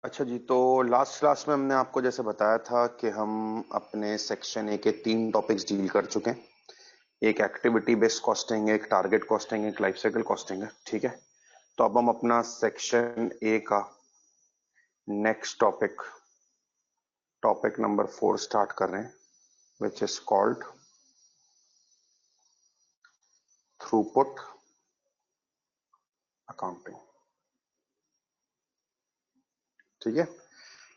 अच्छा जी, तो last class में हमने आपको जैसे बताया था कि हम अपने सेक्शन ए के 3 टॉपिक्स डील कर चुके हैं। एक एक्टिविटी बेस्ड कॉस्टिंग है, एक टारगेट कॉस्टिंग है, एक लाइफ साइकिल कॉस्टिंग है। ठीक है। तो अब हम अपना सेक्शन ए का next topic, topic number 4 start कर रहे हैं, which is called throughput accounting. ठीक है।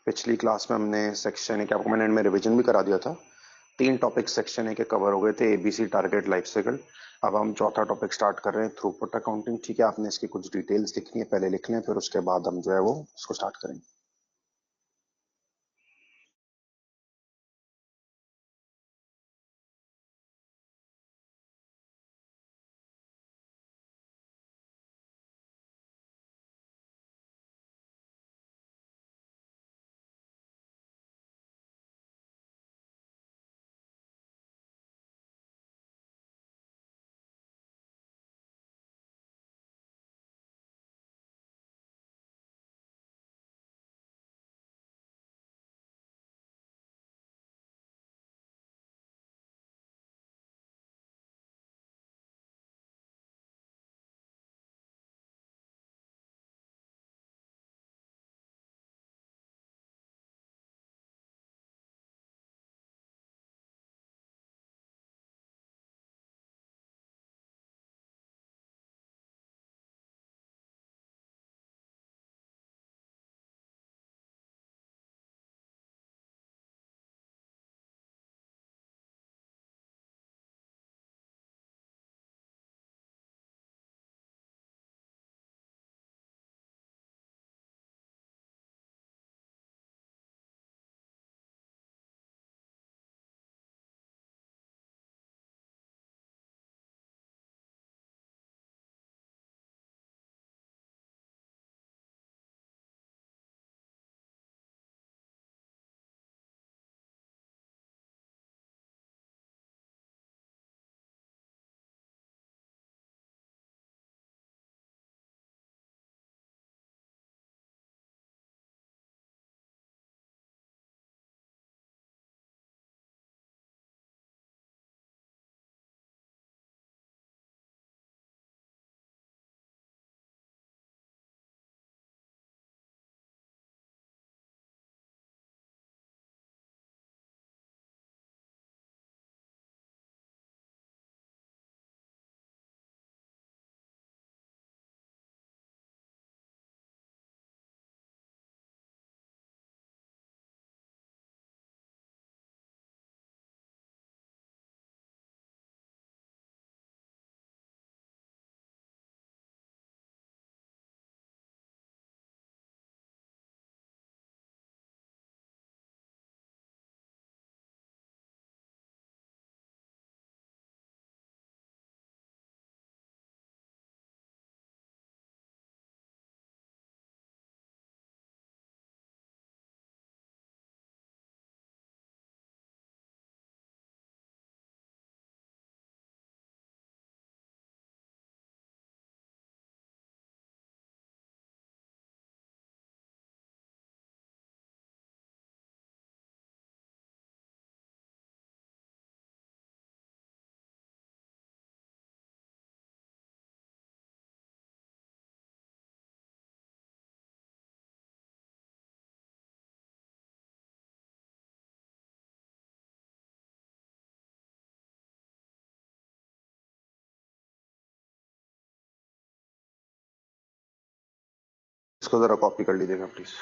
पिछली क्लास में हमने सेक्शन ए के, आपको मैंने इनमें रिवीजन भी करा दिया था। 3 टॉपिक सेक्शन ए के कवर हो गए थे, एबीसी, टारगेट, लाइफ साइकिल। अब हम चौथा टॉपिक स्टार्ट कर रहे हैं, थ्रूपुट अकाउंटिंग। ठीक है, आपने इसकी कुछ डिटेल्स लिखनी है, पहले लिख लें, फिर उसके बाद हम जो है वो उसको स्टार्ट करेंगे। इसको जरा कॉपी कर लीजिएगा प्लीज।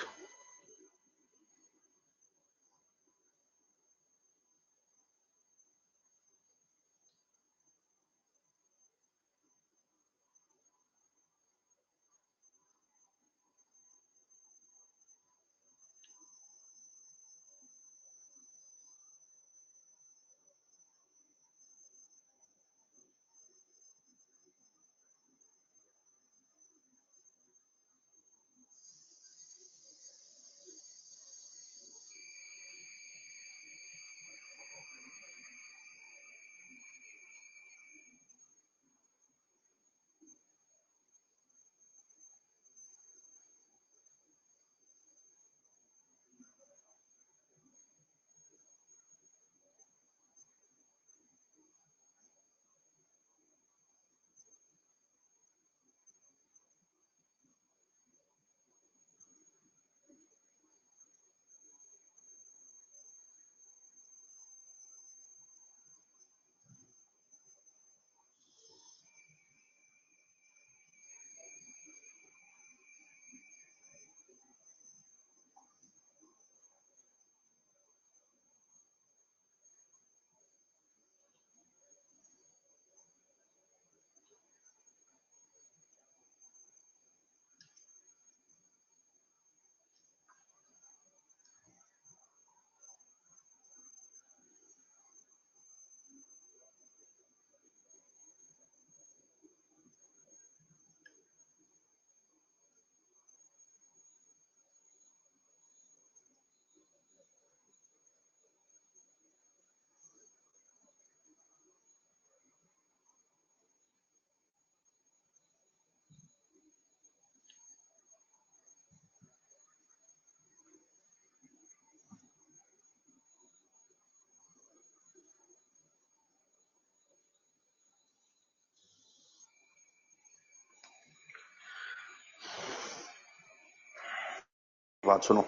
बात सुनो।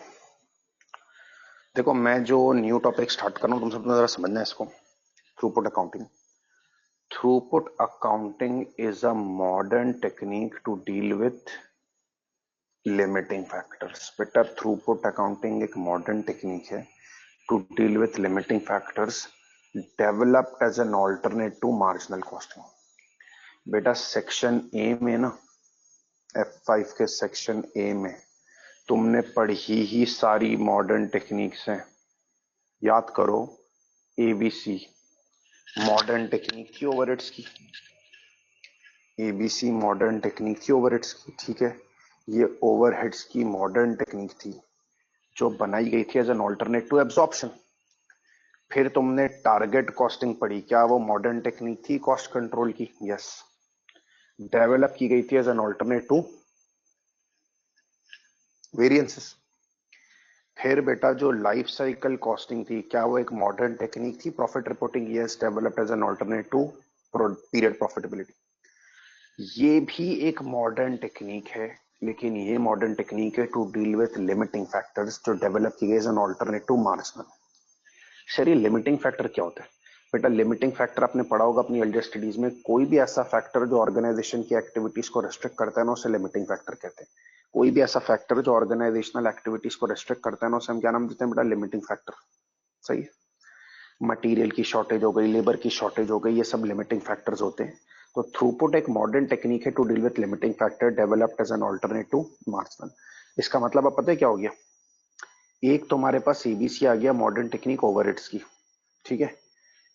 देखो, मैं जो न्यू टॉपिक स्टार्ट कर रहा हूँ तुम सबने जरा समझना है इसको। Throughput accounting. Throughput accounting is a modern technique to deal with limiting factors. बेटा, थ्रूपुट अकाउंटिंग एक मॉडर्न टेक्निक है to deal with limiting factors, developed as an alternate to marginal costing. बेटा, सेक्शन ए में ना, F5 के section A में तुमने पढ़ी ही सारी मॉडर्न टेक्निक्स हैं। याद करो, एबीसी मॉडर्न टेक्निक थी ओवरहेड्स की। एबीसी मॉडर्न टेक्निक थी ओवरहेड्स की, ठीक है। ये ओवरहेड्स की मॉडर्न टेक्निक थी जो बनाई गई थी as an alternate to absorption. फिर तुमने टारगेट कॉस्टिंग पढ़ी, क्या वो मॉडर्न टेक्निक थी कॉस्ट कंट्रोल की? यस। डेवलप की गई थी as an alternate to variances. फिर बेटा, जो लाइफ साइकिल कॉस्टिंग थी, क्या वो एक मॉडर्न टेक्निक थी? Profit reporting, yes, developed as an alternate to period profitability. ये भी एक मॉडर्न टेक्निक है, लेकिन ये मॉडर्न टेक्निक है to deal with limiting factors जो डेवलप की गई as an alternate to marginal. चलिए, लिमिटिंग फैक्टर क्या होता है? बेटा, लिमिटिंग फैक्टर आपने पढ़ा होगा अपनी एलडीएस स्टडीज में। कोई भी ऐसा फैक्टर जो ऑर्गेनाइजेशन की एक्टिविटीज को रेस्ट्रिक्ट करता है ना, उसे लिमिटिंग फैक्टर कहते हैं। कोई भी ऐसा फैक्टर जो ऑर्गेनाइजेशनल एक्टिविटीज को रेस्ट्रिक्ट करता है ना, उसे हम क्या नाम देते हैं बेटा? Limiting factor. सही है। मटेरियल की शॉर्टेज हो गई, लेबर की शॉर्टेज हो गई, ये सब लिमिटिंग फैक्टर्स होते हैं। तो थ्रूपुट एक मॉडर्न टेक्निक है to deal with limiting factor, developed as an alternate to marginal. इसका मतलब अब पता है क्या हो गया? एक तुम्हारे पास एबीसी आ गया, मॉडर्न टेक्निक ओवरहेड्स की, ठीक है।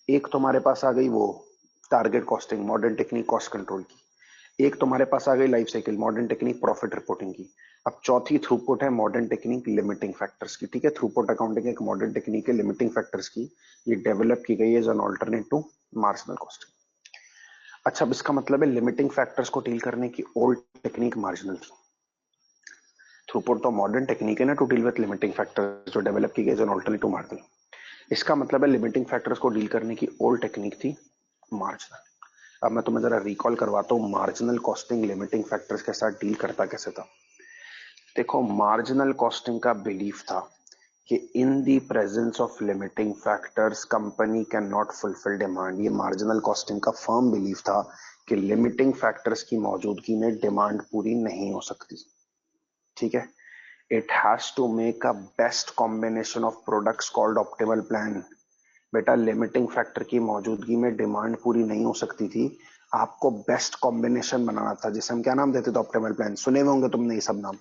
एक तुम्हारे पास आ गई वो target costing, modern technique cost control की। एक तुम्हारे पास आ गई life cycle, modern technique profit reporting की। अब चौथी थ्रूपुट है, मॉडर्न टेक्निक लिमिटिंग फैक्टर्स की, ठीक है। थ्रूपुट अकाउंटिंग एक मॉडर्न टेक्निक है लिमिटिंग फैक्टर्स की। ये डेवलप की गई है as an alternate to marginal costing. अच्छा, अब इसका मतलब है लिमिटिंग फैक्टर्स को डील करने की ओल्ड टेक्निक मार्जिनल थी। थ्रूपुट तो मॉडर्न टेक्निक है ना to deal with limiting factors जो डेवलप की गई as an alternate to marginal. इसका मतलब है लिमिटिंग फैक्टर्स को डील करने की ओल्ड टेक्निक थी मार्जिनल। अब मैं तुम्हें जरा रिकॉल करवाता हूं, मार्जिनल कॉस्टिंग लिमिटिंग फैक्टर्स के साथ डील करता कैसे था। देखो, मार्जिनल कॉस्टिंग का बिलीफ था कि in the presence of limiting factors company can not fulfil demand. ये मार्जिनल कॉस्टिंग का फर्म बिलीफ था कि लिमिटिंग फैक्टर्स की मौजूदगी में डिमांड पूरी नहीं हो सकती, ठीक है। It has to make a best combination of products called optimal plan. बेटा, लिमिटिंग फैक्टर की मौजूदगी में डिमांड पूरी नहीं हो सकती थी, आपको बेस्ट कॉम्बिनेशन बनाना था, जिसे हम क्या नाम देते थे? Optimal plan. सुने हुए होंगे तुमने ये सब नाम।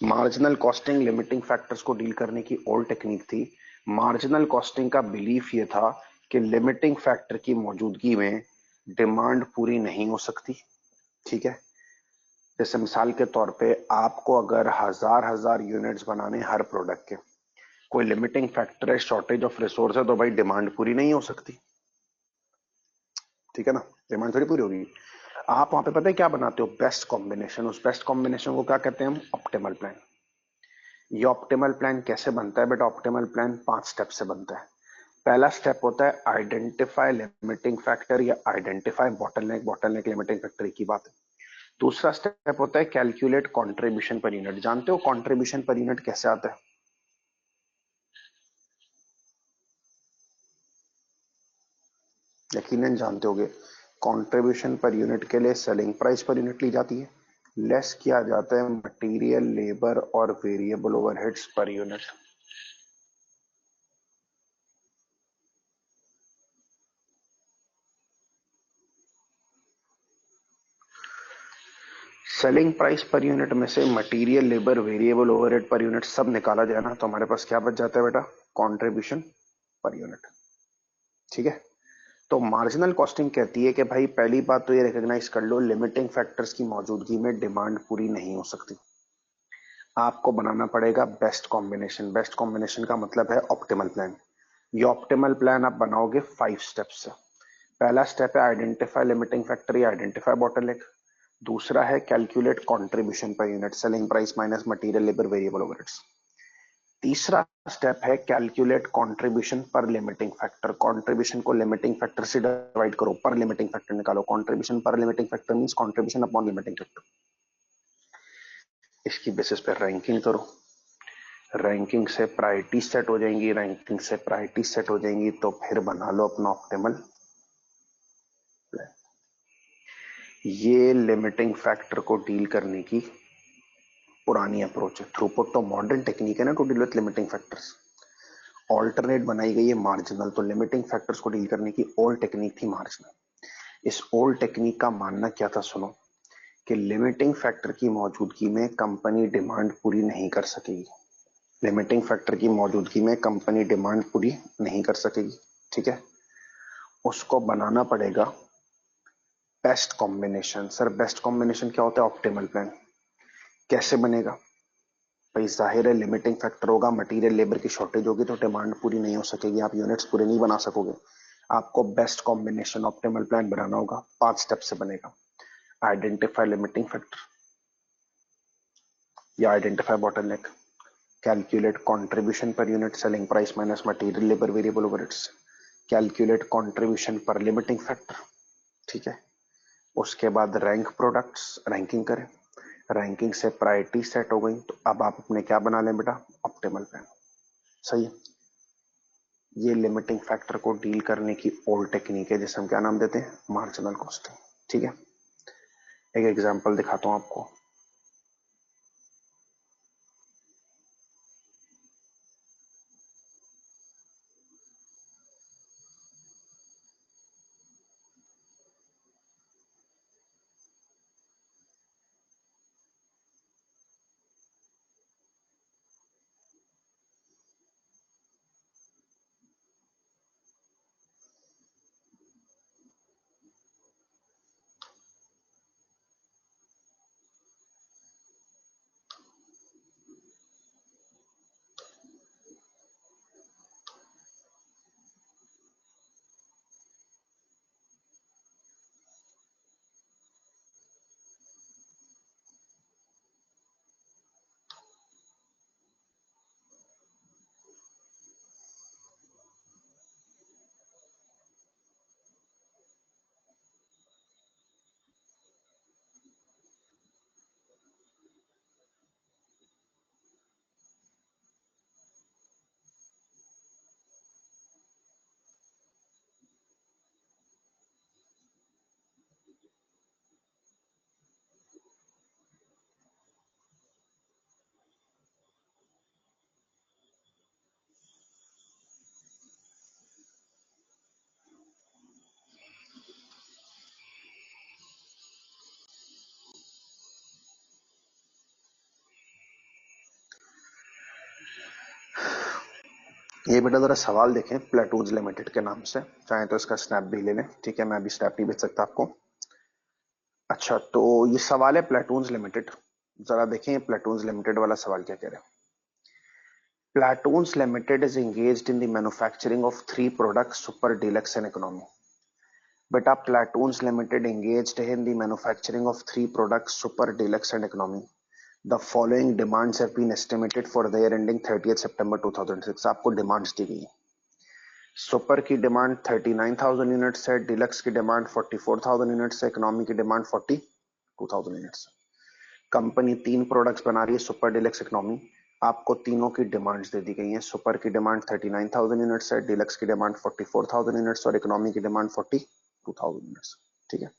मार्जिनल कॉस्टिंग लिमिटिंग फैक्टर्स को डील करने की ओल्ड टेक्निक थी। मार्जिनल कॉस्टिंग का बिलीफ ये था कि लिमिटिंग फैक्टर की मौजूदगी में डिमांड पूरी नहीं हो सकती, ठीक है। जैसे मिसाल के तौर पे आपको अगर हजार हजार यूनिट्स बनाने हर प्रोडक्ट के, कोई लिमिटिंग फैक्टर है, शॉर्टेज ऑफ रिसोर्स है, तो भाई डिमांड पूरी नहीं हो सकती, ठीक है ना। डिमांड थोड़ी पूरी होगी। आप वहां पे पता है क्या बनाते हो? Best combination. उस बेस्ट कॉम्बिनेशन को क्या कहते हैं हम? Optimal plan. ये ऑप्टिमल प्लान कैसे बनता है बेटा? ऑप्टिमल प्लान 5 स्टेप से बनता है। पहला स्टेप होता है आइडेंटिफाई लिमिटिंग फैक्टर या identify bottleneck. Bottleneck limiting factor की बात है। दूसरा स्टेप होता है कैलकुलेट कंट्रीब्यूशन पर यूनिट। जानते हो कंट्रीब्यूशन पर यूनिट कैसे आता है? यकीनन जानते होगे। कंट्रीब्यूशन पर यूनिट के लिए सेलिंग प्राइस पर यूनिट ली जाती है, लेस किया जाता है मटेरियल, लेबर और variable overheads per unit. Selling price per unit में से material, labour, variable overhead per unit सब निकाला जाए ना, तो हमारे पास क्या बच जाता है बेटा? कंट्रीब्यूशन पर यूनिट, ठीक है। तो मार्जिनल कॉस्टिंग कहती है कि भाई पहली बात तो ये रिकॉग्नाइज कर लो, लिमिटिंग फैक्टर्स की मौजूदगी में डिमांड पूरी नहीं हो सकती। आपको बनाना पड़ेगा बेस्ट कॉम्बिनेशन। बेस्ट कॉम्बिनेशन का मतलब है ऑप्टिमल प्लान। ये ऑप्टिमल प्लान आप बनाओगे 5 स्टेप्स से। पहला स्टेप है आइडेंटिफाई लिमिटिंग फैक्टर या आइडेंटिफाई बॉटलनेक। दूसरा है calculate contribution per unit, selling price minus material, labour, variable overheads. तीसरा स्टेप है calculate contribution per limiting factor. Contribution को लिमिटिंग फैक्टर से डिवाइड करो, पर लिमिटिंग फैक्टर निकालो। Contribution per limiting factor means contribution upon limiting factor. इसकी basis पे ranking करो। रैंकिंग से प्रायोरिटी सेट हो जाएंगी, रैंकिंग से प्रायोरिटी सेट हो जाएंगी तो फिर बना लो अपना ऑप्टिमल प्लान। ये लिमिटिंग फैक्टर को डील करने की पुरानी अप्रोच है। थ्रूपुट तो मॉडर्न टेक्निक है ना to deal with limiting factors. Alternate बनाई गई है मार्जिनल, तो लिमिटिंग फैक्टर्स को डील करने की ओल्ड टेक्निक थी मार्जिनल। इस ओल्ड टेक्निक का मानना क्या था, सुनो, कि लिमिटिंग फैक्टर की मौजूदगी में कंपनी डिमांड पूरी नहीं कर सकेगी। लिमिटिंग फैक्टर की मौजूदगी में कंपनी डिमांड पूरी नहीं कर सकेगी, ठीक है। उसको बनाना पड़ेगा best combination. Sir best combination क्या होता है? Optimal plan. कैसे बनेगा भाई? जाहिर है लिमिटिंग फैक्टर होगा, मटेरियल लेबर की शॉर्टेज होगी तो डिमांड पूरी नहीं हो सकेगी, आप यूनिट्स पूरे नहीं बना सकोगे। आपको बेस्ट कॉम्बिनेशन ऑप्टिमल प्लान बनाना होगा। 5 स्टेप से बनेगा। आइडेंटिफाई लिमिटिंग फैक्टर या identify bottleneck, calculate contribution per unit selling price minus material labour variable overheads, calculate contribution per limiting factor, ठीक है। उसके बाद रैंक प्रोडक्ट्स, रैंकिंग करें। रैंकिंग से प्रायोरिटी सेट हो गई तो अब आप अपने क्या बना लें बेटा? Optimal plan. सही है। ये लिमिटिंग फैक्टर को डील करने की ओल्ड टेक्निक है जिसे हम क्या नाम देते हैं? मार्जिनल कॉस्टिंग, ठीक है। एक एग्जांपल दिखाता हूं आपको। ये बेटा जरा सवाल देखें प्लेटून्स लिमिटेड के नाम से, चाहे तो इसका स्नैप भी ले लें, ठीक है। मैं अभी स्नैप नहीं भेज सकता आपको। अच्छा, तो ये सवाल है प्लेटून्स लिमिटेड। जरा देखें प्लेटून्स लिमिटेड वाला सवाल क्या कह रहे हैं। Platoons Limited is engaged in the manufacturing of three products, super deluxe and economy. बेटा Platoons Limited engaged in the manufacturing of three products, super deluxe and economy. The following demands have been estimated for the year ending 30th September 2006. आपको demands दी गई है। Super की demand 39,000 units है, deluxe की demand 44,000 units है, economy की demand 42,000 units है। Company 3 products बना रही है, सुपर डिलक्स इकोनॉमी। आपको तीनों की डिमांड्स दे दी गई हैं। सुपर की डिमांड 39,000 यूनिट्स है, डिलक्स की डिमांड 44,000 यूनिट्स और इकोनॉमी की डिमांड 42,000 यूनिट्स, ठीक है।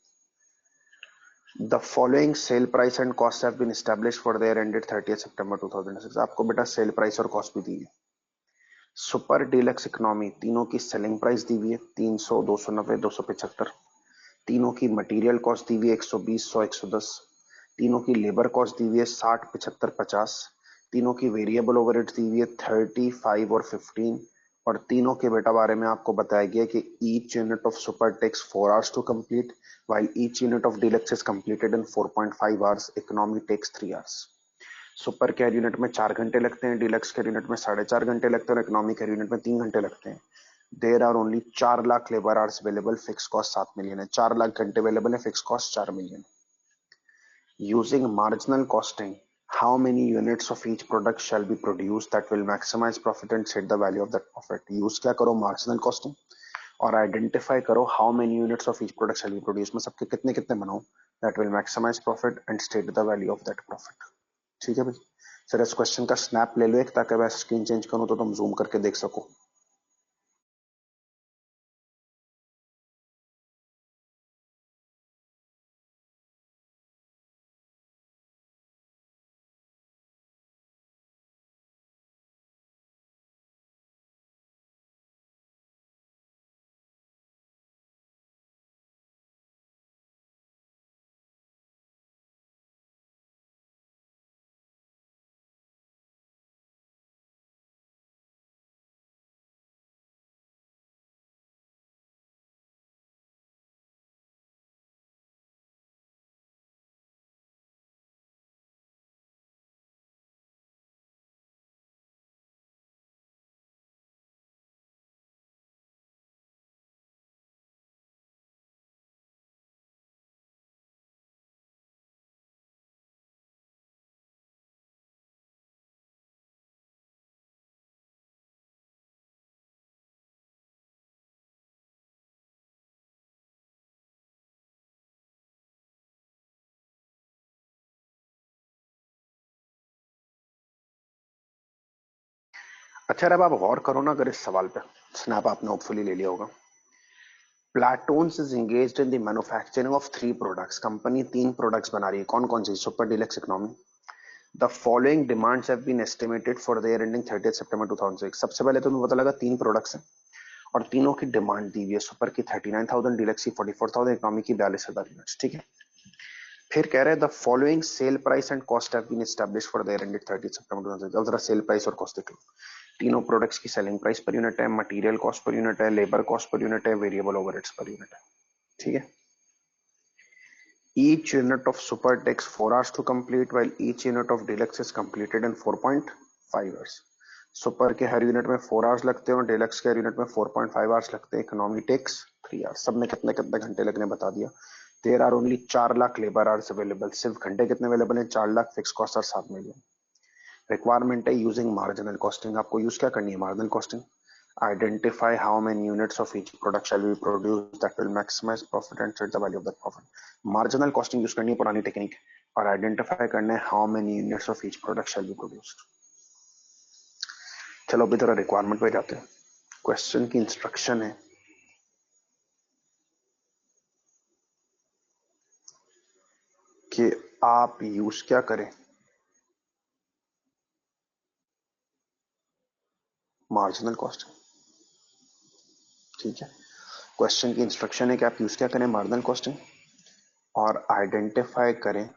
The following sale price and cost have been established for the year ended 30 September 2006। आपको बेटा सेल प्राइस और कॉस्ट भी दी है। सुपर डिलक्स इकोनॉमी तीनों की सेलिंग प्राइस दी हुई है 300, 290, 275। तीनों की मटेरियल कॉस्ट दी हुई है 120, 100, 110। तीनों की लेबर कॉस्ट दी हुई है 60, 75, 50। तीनों की वेरिएबल ओवरहेड्स दी हुई है 30, 5 और 15। और तीनों के बेटा बारे में आपको बताया गया कि each unit of super takes 4 hours to complete, while each unit of deluxe is completed in 4.5 hours, economy takes 3 hours. Super care unit में 4 घंटे लगते हैं, डिलक्स केयर यूनिट में 4.5 घंटे लगते हैं और इकोनॉमिक केयर यूनिट में 3 घंटे लगते हैं। There are only 4 lakh labour hours available, fix cost 7 million है। 4 लाख घंटे अवेलेबल है, fix cost 4 million. Using marginal costing, how many units of each product shall be produced that will maximize profit and set the value of that profit. Use क्या करो? Marginal costing. और identify करो how many units of each product shall be produce, मैं सबके कितने कितने बनाऊं that will maximise profit and state the value of that profit, ठीक है भाई। सर इस क्वेश्चन का स्नैप ले लो एक, ताकि मैं स्क्रीन चेंज करूं तो तुम जूम करके देख सको। अच्छा अब आप गौर करो ना अगर इस सवाल पे, स्नैप आपने होपफुली ले लिया होगा। Platoons is engaged in the manufacturing of 3 products. Company 3 products बना रही है, कौन कौन सी? Super deluxe economy. The following demands have been estimated for the year ending 30 September 2006। सबसे पहले तो तुम्हें पता लगा 3 प्रोडक्ट्स हैं और तीनों की डिमांड दी हुई है। सुपर की 39,000, डीलक्स की 44,000, इकोनॉमी की 42,000 यूनिट्स। ठीक है, फिर कह रहे हैं the following sale price and cost have been established for the year ended 30 September 2006। अब जरा सेल प्राइस और कॉस्ट देख लो। तीनों प्रोडक्ट्स की सेलिंग प्राइस पर यूनिट है, मटेरियल कॉस्ट पर यूनिट है, लेबर कॉस्ट पर यूनिट है, वेरिएबल ओवरहेड्स पर यूनिट है। ठीक है, each unit of super takes 4 hours to complete while each unit of deluxe is completed in 4.5 hours। Super के हर unit में 4 hours लगते हैं और डिलक्स के हर यूनिट में 4.5 आवर्स लगते हैं। Economy takes 3 hours. सब में कितने कितने घंटे लगने बता दिया। There are only 4 lakh labour hours available. सिर्फ घंटे कितने अवेलेबल हैं? 4 लाख। फिक्स कॉस्ट और 7 मिलियन। रिक्वायरमेंट है यूजिंग मार्जिनल कॉस्टिंग। आपको यूज क्या करनी है? Marginal costing. Identify how many units of each product shall be produced that will maximise profit and set the value of that profit. Marginal costing use करनी है, पुरानी टेक्निक। और आइडेंटिफाई करना है how many units of each product shall be produced. चलो अभी जरा रिक्वायरमेंट पे जाते हैं। क्वेश्चन की इंस्ट्रक्शन है कि आप यूज क्या करें? Marginal costing. ठीक है, क्वेश्चन की इंस्ट्रक्शन है कि आप यूज क्या करें? Marginal costing. और आइडेंटिफाई करें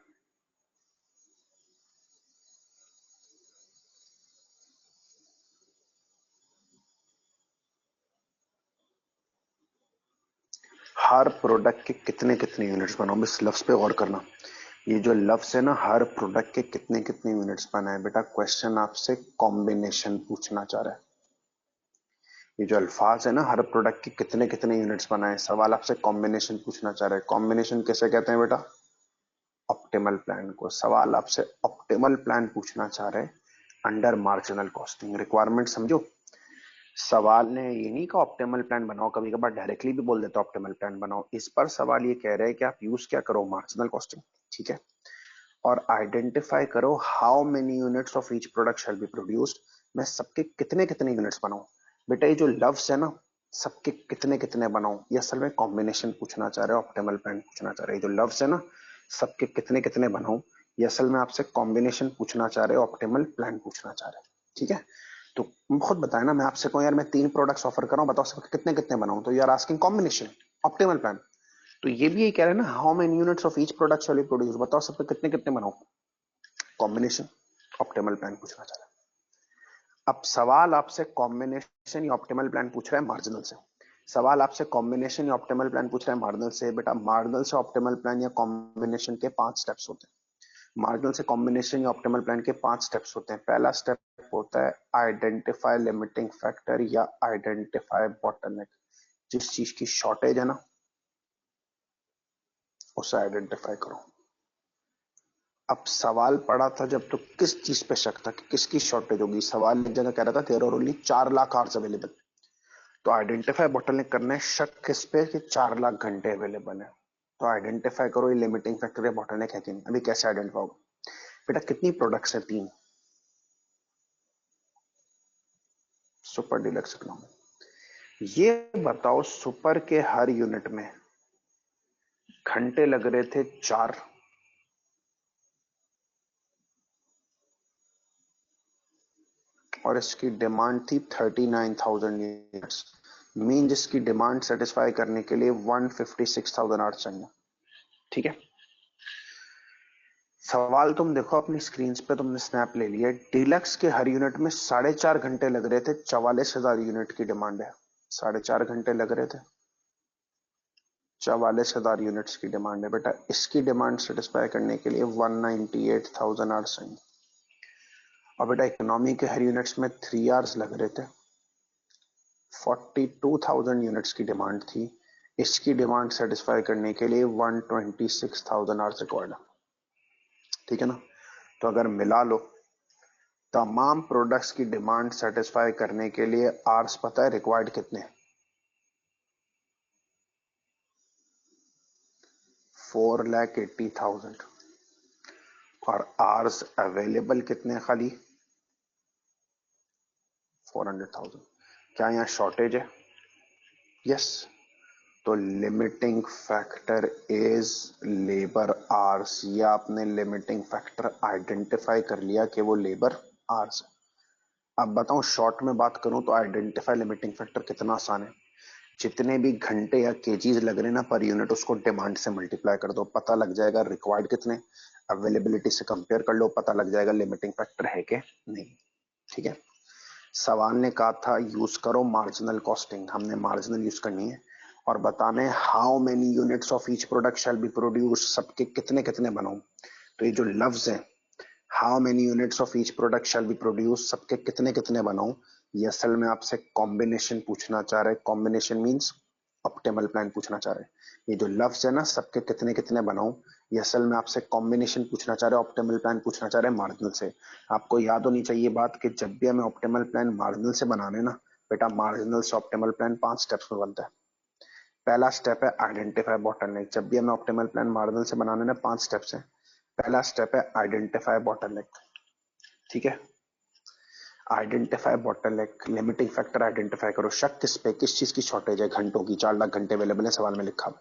हर प्रोडक्ट के कितने कितने यूनिट्स बनाओ। इस लफ्ज पे गौर करना। ये जो लफ्ज है ना, हर प्रोडक्ट के कितने कितने यूनिट्स बनाए। बेटा क्वेश्चन आपसे कॉम्बिनेशन पूछना चाह रहा है। ये जो अल्फाज है ना, हर प्रोडक्ट के कितने कितने यूनिट्स बनाए, सवाल आपसे कॉम्बिनेशन पूछना चाह रहा है। कॉम्बिनेशन कैसे कहते हैं बेटा? ऑप्टिमल प्लान को। सवाल आपसे ऑप्टिमल प्लान पूछना चाह रहे हैं अंडर मार्जिनल कॉस्टिंग। रिक्वायरमेंट समझो। सवाल ने ये नहीं कहा ऑप्टिमल प्लान बनाओ, कभी कभार डायरेक्टली भी बोल देते ऑप्टिमल प्लान बनाओ। इस पर सवाल ये कह रहे हैं कि आप यूज क्या करो? Marginal costing. ठीक है, और आइडेंटिफाई करो how many units of each product shall be produced. मैं सबके कितने कितने यूनिट्स बनाऊं। बेटा ये जो लफ्ज है ना, सबके कितने कितने बनाऊं, ये असल में कॉम्बिनेशन पूछना चाह रहे हो, ऑप्टिमल प्लान पूछना चाह रहे हैं। जो लफ्ज है ना, सबके कितने कितने बनाऊं, ये असल में आपसे कॉम्बिनेशन पूछना चाह रहे हो, ऑप्टिमल प्लान पूछना चाह रहे हैं। ठीक है, तो खुद बताया ना, मैं आपसे कहूं यार मैं 3 प्रोडक्ट्स ऑफर कर रहा हूं, बताओ सबके कितने कितने बनाऊं, तो यार आस्किंग कॉम्बिनेशन, ऑप्टिमल प्लान। तो ये भी यही कह रहे हैं ना, how many units of each product shall be produce, बताओ सबके कितने कितने बनाऊं, कॉम्बिनेशन, ऑप्टिमल प्लान पूछना चाह रहा है। अब सवाल आपसे कॉम्बिनेशन या ऑप्टिमल प्लान पूछ रहा है मार्जिनल से। सवाल आपसे कॉम्बिनेशन या ऑप्टिमल प्लान पूछ रहा है मार्जिनल से। बेटा मार्जिनल से ऑप्टिमल प्लान या कॉम्बिनेशन के 5 स्टेप्स होते हैं। मार्जिनल से कॉम्बिनेशन या ऑप्टिमल प्लान के 5 स्टेप्स होते हैं। पहला स्टेप होता है आइडेंटिफाई लिमिटिंग फैक्टर या आइडेंटिफाई बॉटलनेक। जिस चीज की शॉर्टेज है ना, उसे आइडेंटिफाई करो। अब सवाल पड़ा था जब, तो किस चीज पे शक था कि किसकी शॉर्टेज होगी? सवाल एक जगह कह रहा था there are only 4 lakh hours available. तो आइडेंटिफाई बॉटलनेक करना है, शक किस पे कि 4 लाख घंटे अवेलेबल है। तो आइडेंटिफाई करो ये लिमिटिंग फैक्टर या बॉटलनेक है कि नहीं। अभी कैसे आइडेंटिफाई होगा? बेटा कितनी प्रोडक्ट्स है? 3। Super deluxe economy. ये बताओ सुपर के हर यूनिट में घंटे लग रहे थे 4, और इसकी डिमांड थी 39,000 यूनिट्स। मीन जिसकी डिमांड सेटिस्फाई करने के लिए 156,000 आवर्स चाहिए। ठीक है, सवाल तुम देखो अपनी स्क्रीन पे, तुमने स्नैप ले लिया। डीलक्स के हर यूनिट में 4.5 घंटे लग रहे थे, 44,000 यूनिट की डिमांड है। 4.5 घंटे लग रहे थे, 44,000 यूनिट्स की डिमांड है बेटा। इसकी डिमांड सेटिस्फाई करने के लिए 198,000 आवर्स चाहिए। और बेटा इकोनॉमी के हर यूनिट्स में 3 आवर्स लग रहे थे, 42,000 यूनिट्स की डिमांड थी। इसकी डिमांड सेटिस्फाई करने के लिए 126,000 आवर्स रिक्वायर्ड है। ठीक है ना, तो अगर मिला लो तमाम प्रोडक्ट्स की डिमांड सेटिस्फाई करने के लिए आवर्स पता है रिक्वायर्ड कितने? 4,80,000। और आवर्स अवेलेबल कितने? खाली 400,000। क्या यहाँ शॉर्टेज है? यस। तो limiting factor is labour hours. या आपने लिमिटिंग फैक्टर आइडेंटिफाई कर लिया कि वो लेबर आवर्स है। अब बताऊं, शॉर्ट में बात करूं तो आइडेंटिफाई लिमिटिंग फैक्टर कितना आसान है। जितने भी घंटे या केजीज लग रहे ना पर यूनिट, उसको डिमांड से मल्टीप्लाई कर दो, पता लग जाएगा रिक्वायर्ड कितने। अवेलेबिलिटी से कंपेयर कर लो, पता लग जाएगा लिमिटिंग फैक्टर है कि नहीं। ठीक है, सवाल ने कहा था यूज करो मार्जिनल कॉस्टिंग। हमने मार्जिनल यूज करनी है और बताने how many units of each product shall be produce. सबके कितने कितने बनाऊं। तो ये जो लफ्ज है how many units of each product shall be produce, सबके कितने कितने बनाऊं, ये असल में आपसे कॉम्बिनेशन पूछना चाह रहे हैं। कॉम्बिनेशन मींस ऑप्टिमल प्लान पूछना चाह रहे हैं। ये जो लफ्ज है ना सबके कितने कितने बनाऊं, ये असल में आपसे कॉम्बिनेशन पूछना चाह रहे हैं, ऑप्टिमल प्लान पूछना चाह रहे हैं मार्जिनल से। आपको याद होनी चाहिए बात कि जब भी हमें ऑप्टिमल प्लान मार्जिनल से बनाने ना बेटा, मार्जिनल से ऑप्टिमल प्लान 5 स्टेप्स में बनता है। पहला स्टेप है आइडेंटिफाई बॉटलनेक। जब भी हमें ऑप्टिमल प्लान मार्जिनल से बनाने ना 5 स्टेप्स है। पहला स्टेप है आइडेंटिफाई बॉटलनेक। ठीक है, identify bottleneck, limiting factor identify करो। शक किस पे, किस चीज की शॉर्टेज है? घंटों की। 4 लाख घंटे अवेलेबल है, सवाल में लिखा।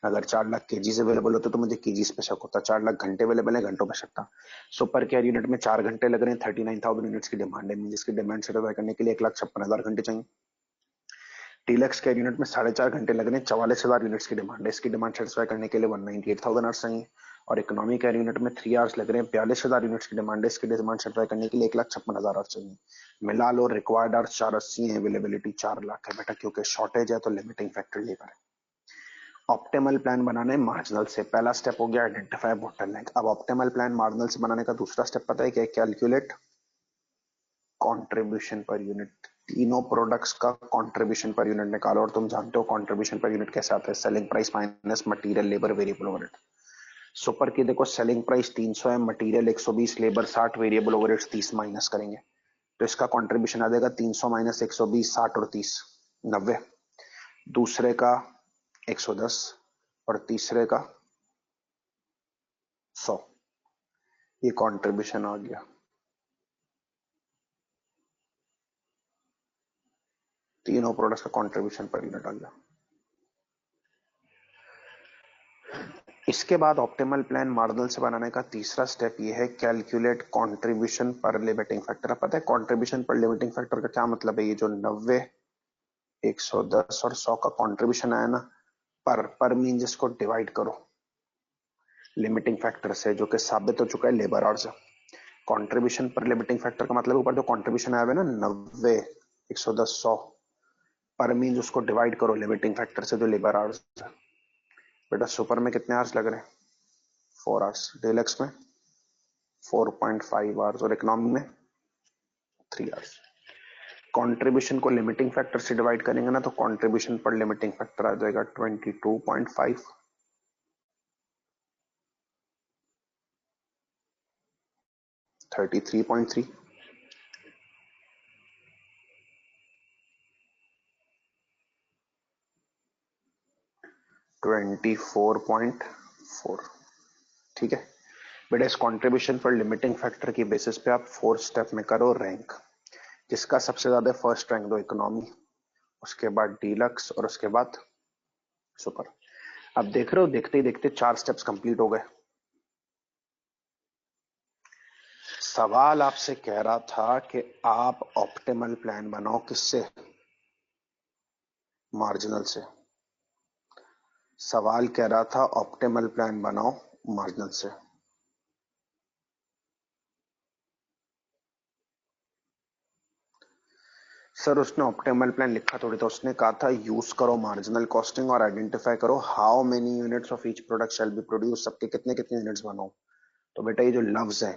अगर 4 लाख केजीज अवेलेबल होते तो मुझे केजीज पे शक होता। 4 लाख घंटे अवेलेबल है, घंटों पे शक था। सुपर केयर यूनिट में 4 घंटे लग रहे हैं, 39,000 यूनिट्स की डिमांड है, जिसकी डिमांड सेटिस्फाई करने के लिए 1,56,000 घंटे चाहिए। डीलक्स केयर यूनिट में 4.5 घंटे लग रहे हैं, 44,000 यूनिट्स की डिमांड है। इसकी डिमांड सेटिस्फाई करने के लिए 198,000 आवर्स चाहिए। और इकोनॉमी केयर यूनिट में 3 आवर्स लग रहे हैं, 42,000 यूनिट्स की डिमांड है। इसकी डिमांड सेटिस्फाई करने के लिए 1,56,000 आवर्स चाहिए। मिला लो रिक्वायर्ड आवर्स 480 है, अवेलेबिलिटी 4 लाख है बेटा। क्योंकि शॉर्टेज है तो लिमिटिंग फैक्टर लेबर है। ऑप्टिमल प्लान बनाने मार्जिनल से। पहला स्टेप हो गया आइडेंटिफाई बोटलनेक। अब ऑप्टिमल प्लान मार्जिनल से बनाने का दूसरा स्टेप पता है क्या? Calculate contribution per unit. तीनों प्रोडक्ट्स का कंट्रीब्यूशन पर यूनिट निकालो। और तुम जानते हो कंट्रीब्यूशन पर यूनिट कैसे आता है? Selling price minus material labour variable overhead. Super की देखो सेलिंग प्राइस 300 है, material 120, labour 60, variable overheads 30 minus करेंगे तो इसका कंट्रीब्यूशन आ जाएगा 300 माइनस 120, 60 और 30 90। दूसरे का 110 और तीसरे का 100। ये कंट्रीब्यूशन आ गया। तीनों प्रोडक्ट्स का कंट्रीब्यूशन पर यूनिट आ गया। इसके बाद ऑप्टिमल प्लान मार्जिनल से बनाने का तीसरा स्टेप ये है calculate contribution per limiting factor. पता है कंट्रीब्यूशन पर लिमिटिंग फैक्टर का क्या मतलब है? ये जो 90, 110 और 100 का कंट्रीब्यूशन आया ना, पर मीन जिसको डिवाइड करो लिमिटिंग फैक्टर से, जो कि साबित हो चुका है labour hours. Contribution per limiting factor का मतलब ऊपर जो कंट्रीब्यूशन आया है ना 90, 110, 100, पर मीन उसको डिवाइड करो लिमिटिंग फैक्टर से जो लेबर आवर्स है। बेटा सुपर में कितने आवर्स लग रहे हैं? 4 आवर्स। डीलक्स में 4.5 आवर्स और इकोनॉमी में 3 आवर्स। कंट्रीब्यूशन को लिमिटिंग फैक्टर से डिवाइड करेंगे ना तो कंट्रीब्यूशन पर लिमिटिंग फैक्टर आ जाएगा 22.5, 33.3, 24.4। ठीक है बेटा, इस कंट्रीब्यूशन पर लिमिटिंग फैक्टर की बेसिस पे आप 4 स्टेप में करो रैंक। जिसका सबसे ज्यादा फर्स्ट रैंक दो इकोनॉमी, उसके बाद डीलक्स और उसके बाद सुपर। अब देख रहे हो, देखते ही देखते 4 स्टेप्स कंप्लीट हो गए। सवाल आपसे कह रहा था कि आप ऑप्टिमल प्लान बनाओ, किससे? मार्जिनल से। सवाल कह रहा था ऑप्टिमल प्लान बनाओ मार्जिनल से। सर उसने ऑप्टिमल प्लान लिखा थोड़ी था, उसने कहा था यूज करो मार्जिनल कॉस्टिंग और आइडेंटिफाई करो how many units of each product shall be produce, सबके कितने कितने यूनिट्स बनाओ। तो बेटा ये जो लफ्ज है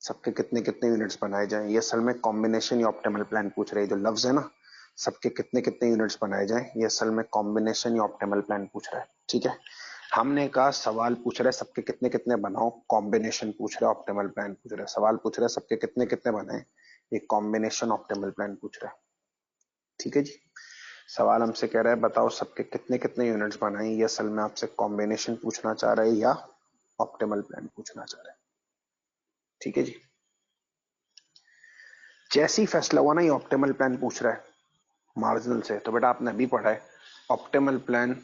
सबके कितने कितने यूनिट्स बनाए जाएं, ये असल में कॉम्बिनेशन या ऑप्टिमल प्लान पूछ रहे हैं। जो लफ्ज है ना सबके कितने कितने यूनिट्स बनाए जाएं, ये असल में कॉम्बिनेशन या ऑप्टिमल प्लान पूछ रहा है। ठीक है, हमने कहा सवाल पूछ रहे सबके कितने कितने बनाओ, कॉम्बिनेशन पूछ रहे ऑप्टिमल प्लान पूछ रहे। सवाल पूछ रहे सबके कितने कितने बनाए, ये कॉम्बिनेशन ऑप्टिमल प्लान पूछ रहा है। ठीक है जी, सवाल हमसे कह रहा है बताओ सबके कितने कितने यूनिट्स बनाए, ये असल में आपसे कॉम्बिनेशन पूछना चाह रहे हैं या ऑप्टिमल प्लान पूछना चाह रहे हैं। ठीक है जी, जैसे ही फैसला हुआ ना ये ऑप्टिमल प्लान पूछ रहा है मार्जिनल से, तो बेटा आपने अभी पढ़ा है ऑप्टिमल प्लान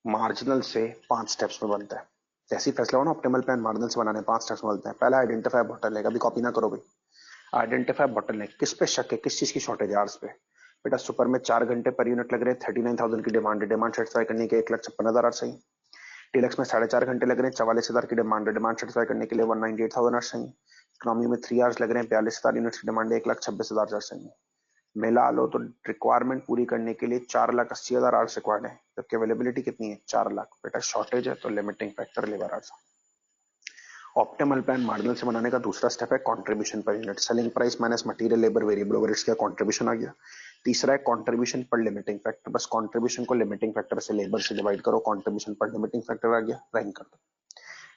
मार्जिनल से 5 स्टेप्स में बनता है। जैसे ही फैसला हुआ ना ऑप्टिमल प्लान मार्जिनल से बनाने 5 स्टेप्स में बनते हैं। पहला आइडेंटिफाई बॉटलनेक, अभी कॉपी ना करो भाई। आइडेंटिफाई बॉटलनेक, किस पे शक है, किस चीज की शॉर्टेज है, आर्स पे। बेटा सुपर में 4 घंटे पर यूनिट लग रहे हैं, 39,000 की डिमांड है, डिमांड सेटिस्फाई करने के 1,56,000 आर्स चाहिए। डीलक्स में 4.5 घंटे लग रहे हैं, 44,000 की डिमांड है, डिमांड सेटिस्फाई करने के लिए 198,000 आर्स चाहिए। इकोनॉमी में 3 आवर्स लग रहे हैं, 42,000 यूनिट्स की डिमांड है, 1,26,000 आर्स चाहिए। मिला लो तो रिक्वायरमेंट पूरी करने के लिए 4,80,000 आवर्स रिक्वायर्ड है, जबकि अवेलेबिलिटी कितनी है 4 लाख। बेटा शॉर्टेज है तो limiting factor labour hours. Optimal plan marginal से बनाने का दूसरा स्टेप है contribution per unit, selling price minus material labour variable overheads का कंट्रीब्यूशन आ गया। तीसरा है कंट्रीब्यूशन पर लिमिटिंग फैक्टर, बस कंट्रीब्यूशन को लिमिटिंग फैक्टर से लेबर से डिवाइड करो, कंट्रीब्यूशन पर लिमिटिंग फैक्टर आ गया, रैंक कर दो।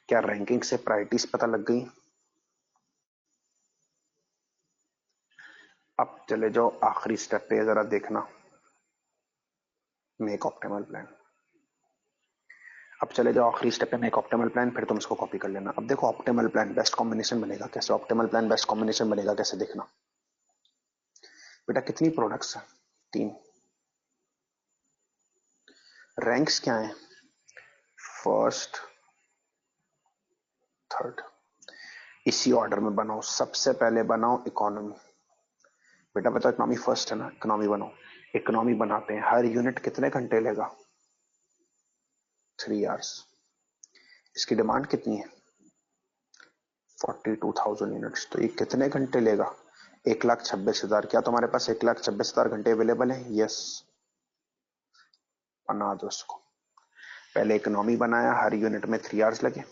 क्या रैंकिंग से प्रायोरिटीज पता लग गई? अब चले जाओ आखिरी स्टेप पे, जरा देखना, मेक ऑप्टिमल प्लान। अब चले जाओ आखिरी स्टेप पे, मेक ऑप्टिमल प्लान, फिर तुम इसको कॉपी कर लेना। अब देखो ऑप्टिमल प्लान बेस्ट कॉम्बिनेशन बनेगा कैसे, ऑप्टिमल प्लान बेस्ट कॉम्बिनेशन बनेगा कैसे देखना। बेटा कितनी प्रोडक्ट्स है? 3। रैंक्स क्या है? First, third. इसी ऑर्डर में बनाओ, सबसे पहले बनाओ इकोनॉमी। बेटा बताओ इकोनॉमी फर्स्ट है ना, इकोनॉमी बनाओ। इकोनॉमी बनाते हैं, हर यूनिट कितने घंटे लेगा? 3 आवर्स। इसकी डिमांड कितनी है? 42,000 यूनिट्स, तो ये कितने घंटे लेगा? 1,26,000। क्या तुम्हारे पास 1,26,000 घंटे अवेलेबल है? यस, बना दो इसको। पहले इकोनॉमी बनाया, हर यूनिट में 3 आवर्स लगे,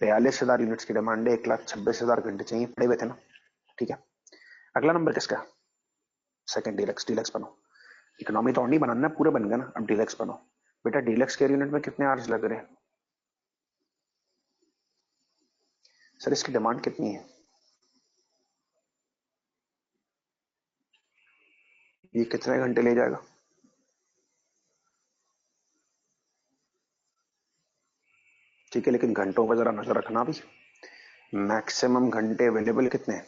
42,000 यूनिट्स की डिमांड है, 1,26,000 घंटे चाहिए, पड़े हुए थे ना। ठीक है, अगला नंबर किसका? Second, deluxe. डीलक्स बनाओ। इकोनॉमी तो नहीं बनाना, पूरे बन गए ना, अब डीलक्स बनाओ। बेटा डीलक्स के यूनिट में कितने आवर्स लग रहे हैं? सर इसकी डिमांड कितनी है? ये कितने घंटे ले जाएगा? ठीक है, लेकिन घंटों पर जरा नजर रखना भी। मैक्सिमम घंटे अवेलेबल कितने हैं?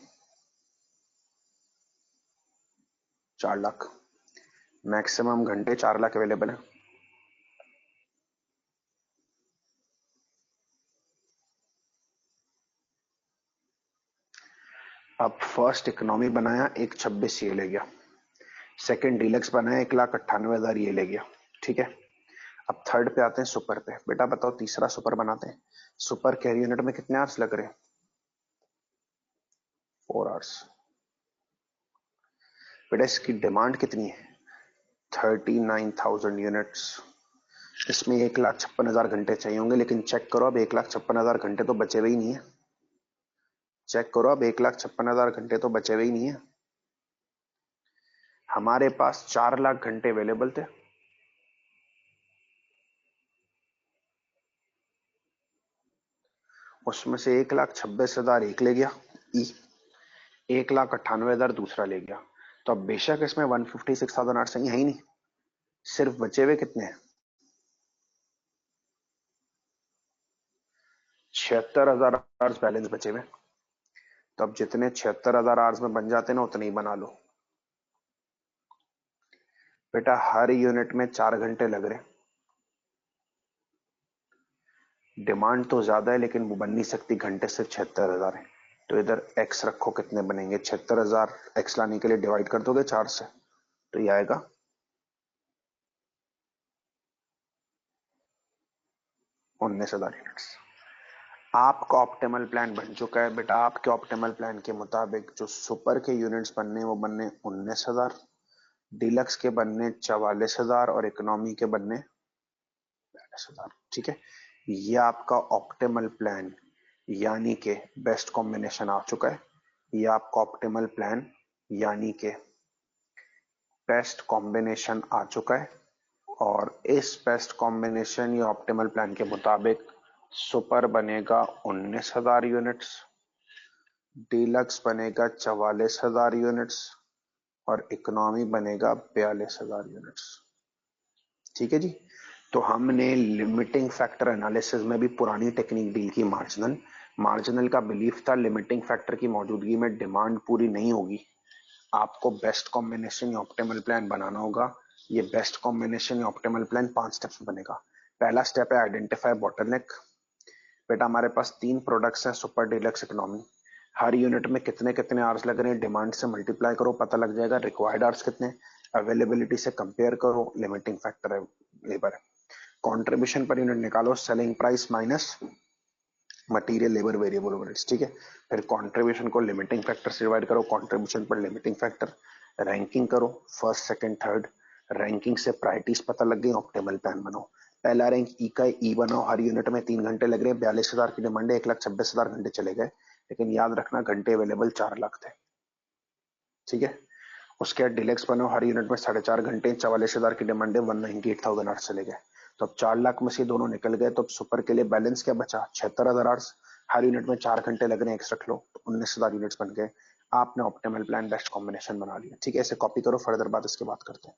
4 लाख। मैक्सिमम घंटे 4 लाख अवेलेबल है। अब फर्स्ट इकोनॉमी बनाया, 1,26 ये ले गया। सेकंड डीलक्स बनाया, 1,98,000 ये ले गया। ठीक है, अब थर्ड पे आते हैं, सुपर पे। बेटा बताओ तीसरा सुपर बनाते हैं, सुपर के यूनिट में कितने आवर्स लग रहे हैं? 4 आवर्स। बेटा इसकी डिमांड कितनी है? 39,000 यूनिट्स। इसमें 1,56,000 घंटे चाहिए होंगे, लेकिन चेक करो अब 1,56,000 घंटे तो बचे हुए ही नहीं है। चेक करो अब 1,56,000 घंटे तो बचे हुए ही नहीं है। हमारे पास 4 लाख घंटे अवेलेबल थे, उसमें से 1,26,000 एक ले गया ई, 1,98,000 दूसरा ले गया। तो अब बेशक इसमें 156,000 आवर्स है ही नहीं, सिर्फ बचे हुए कितने हैं? 76,000 आवर्स बैलेंस बचे हुए। तो अब जितने 76,000 आवर्स में बन जाते हैं ना उतने ही बना लो बेटा। हर यूनिट में 4 घंटे लग रहे। डिमांड तो ज्यादा है लेकिन वो बन नहीं सकती, घंटे सिर्फ 76,000 है। तो इधर एक्स रखो, कितने बनेंगे? 76,000 एक्स लाने के लिए डिवाइड कर दोगे 4 से, तो ये आएगा 19,000 यूनिट्स। आपका ऑप्टिमल प्लान बन चुका है बेटा। आपके ऑप्टिमल प्लान के मुताबिक जो सुपर के यूनिट्स बनने वो बनने 19,000, डीलक्स के बनने 44,000 और इकोनॉमी के बनने 42,000। ठीक है, ये आपका ऑप्टिमल प्लान यानी कि बेस्ट कॉम्बिनेशन आ चुका है। ये आपका ऑप्टिमल प्लान यानी कि बेस्ट कॉम्बिनेशन आ चुका है। और इस बेस्ट कॉम्बिनेशन या ऑप्टिमल प्लान के मुताबिक सुपर बनेगा 19,000 यूनिट्स, डीलक्स बनेगा 44,000 यूनिट्स और इकोनॉमी बनेगा 42,000 यूनिट्स। ठीक है जी। तो हमने लिमिटिंग फैक्टर एनालिसिस में भी पुरानी टेक्निक डील की, मार्जिनल। मार्जिनल का बिलीफ था लिमिटिंग फैक्टर की मौजूदगी में डिमांड पूरी नहीं होगी, आपको बेस्ट कॉम्बिनेशन या ऑप्टिमल प्लान बनाना होगा। ये बेस्ट कॉम्बिनेशन या ऑप्टिमल प्लान 5 स्टेप्स में बनेगा। पहला स्टेप है आइडेंटिफाई बॉटलनेक। बेटा हमारे पास 3 प्रोडक्ट्स हैं, सुपर, डीलक्स, इकोनॉमी। हर यूनिट में कितने कितने आवर्स लग रहे हैं, डिमांड से मल्टीप्लाई करो, पता लग जाएगा रिक्वायर्ड आवर्स कितने, अवेलेबिलिटी से कंपेयर करो, लिमिटिंग फैक्टर है लेबर है, कंट्रीब्यूशन पर यूनिट निकालो, selling price minus material labour variable overheads. ठीक है, फिर कंट्रीब्यूशन को लिमिटिंग फैक्टर से डिवाइड करो, contribution per limiting factor, ranking करो फर्स्ट सेकंड थर्ड, रैंकिंग से प्रायोरिटीज पता लग गई, ऑप्टिमल प्लान बनाओ। पहला रैंक ई का ई बनाओ, हर यूनिट में 3 घंटे लग रहे हैं, 42,000 की डिमांड है, 1,26,000 घंटे चले गए, लेकिन याद रखना घंटे अवेलेबल 4 लाख थे। ठीक है, उसके बाद डिलेक्स बनाओ, हर यूनिट में 4.5 घंटे, 44,000 की डिमांड है, 198,000 आवर्स चले गए, तो अब 4 लाख में से दोनों निकल गए। तो अब सुपर के लिए बैलेंस क्या बचा? 76,000 आवर्स, हर यूनिट में 4 घंटे लग रहे हैं, एक्स रख लो, तो 19,000 यूनिट्स बन गए। आपने ऑप्टिमल प्लान बेस्ट कॉम्बिनेशन बना लिया। ठीक है, इसे कॉपी करो, फर्दर बात इसके बात करते हैं।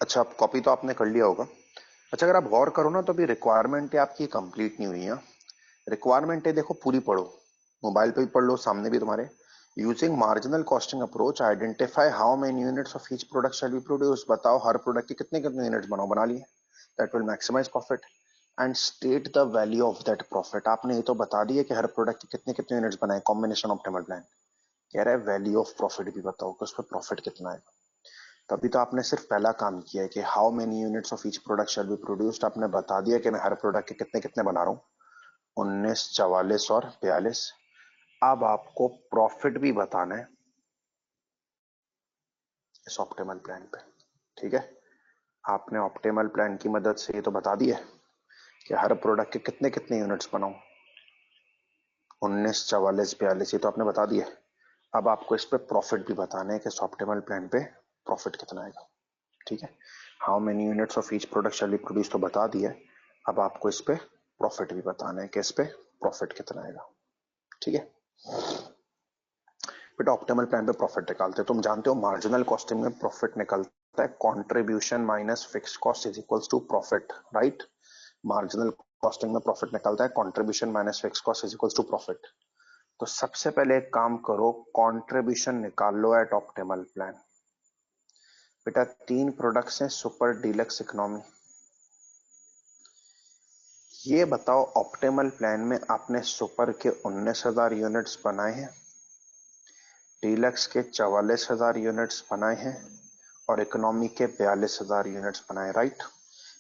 अच्छा, आप कॉपी तो आपने कर लिया होगा। अच्छा, अगर आप गौर करो ना तो अभी रिक्वायरमेंट आपकी कंप्लीट नहीं हुई है। रिक्वायरमेंट है, देखो पूरी पढ़ो, मोबाइल पे भी पढ़ लो, सामने भी तुम्हारे। Using marginal costing approach identify how many units of each product shall be produce. बताओ हर प्रोडक्ट के कितने कितने यूनिट्स बनाओ, बना लिए। That will maximise profit and state the value of that profit. आपने ये तो बता दिया कि हर प्रोडक्ट के कितने कितने यूनिट्स बनाए, कॉम्बिनेशन ऑप्टिमल प्लान। कह रहा है वैल्यू ऑफ प्रॉफिट भी बताओ कि उसमें प्रॉफिट कितना है। तभी तो आपने सिर्फ पहला काम किया है कि how many units of each product shall be produced. आपने बता दिया कि मैं हर प्रोडक्ट के कितने कितने बना रहा हूँ, 19, 44 और 42। अब आपको प्रॉफिट भी बताना है इस ऑप्टिमल प्लान पे। ठीक है, आपने ऑप्टिमल प्लान की मदद से ये तो बता दिया कि हर प्रोडक्ट के कितने कितने यूनिट्स बनाऊं, 19, 44, 42, ये तो आपने बता दिया। अब आपको इस पे प्रॉफिट भी बताना है कि इस ऑप्टिमल प्लान पे प्रॉफिट कितना आएगा। ठीक है, how many units of each product shall be produce तो बता दिया है। अब आपको इस पे प्रॉफिट भी बताना है कि इस पे प्रॉफिट कितना आएगा। ठीक है बेटा, ऑप्टिमल प्लान पे प्रॉफिट निकालते हैं। तुम जानते हो मार्जिनल कॉस्टिंग में प्रॉफिट निकलता है contribution minus fix cost is equals to profit, right. Marginal costing में प्रॉफिट निकलता है contribution minus fix cost is equals to profit. तो सबसे पहले एक काम करो, कंट्रीब्यूशन निकाल लो एट ऑप्टिमल प्लान। बेटा 3 प्रोडक्ट्स हैं, सुपर, डीलक्स, इकोनॉमी। ये बताओ ऑप्टिमल प्लान में आपने सुपर के 19,000 यूनिट्स बनाए हैं, डीलक्स के 44,000 यूनिट्स बनाए हैं और इकोनॉमी के 42,000 यूनिट्स बनाए, राइट।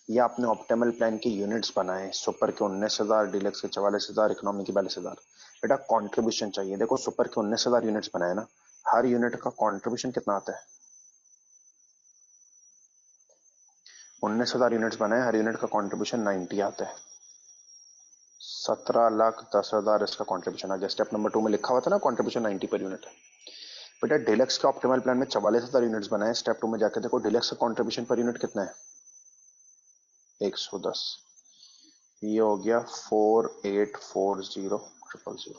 ये आपने ऑप्टिमल प्लान के यूनिट्स बनाए, सुपर के 19,000, डीलक्स के 44,000, इकोनॉमी के 42,000। बेटा कंट्रीब्यूशन चाहिए। देखो सुपर के 19,000 यूनिट्स बनाए ना, हर यूनिट का कंट्रीब्यूशन कितना आता है, 19,000 यूनिट्स बनाए, हर यूनिट का कंट्रीब्यूशन 90 आता है। 17,10,000 इसका कंट्रीब्यूशन आ गया। स्टेप नंबर 2 में लिखा हुआ था ना कंट्रीब्यूशन 90 पर यूनिट। बेटा डिलक्स के ऑप्टिमल प्लान में 44,000 यूनिट्स बनाए, स्टेप 2 में जाकर देखो डिलक्स का कंट्रीब्यूशन पर यूनिट कितना है, 110। ये हो गया 4840,000।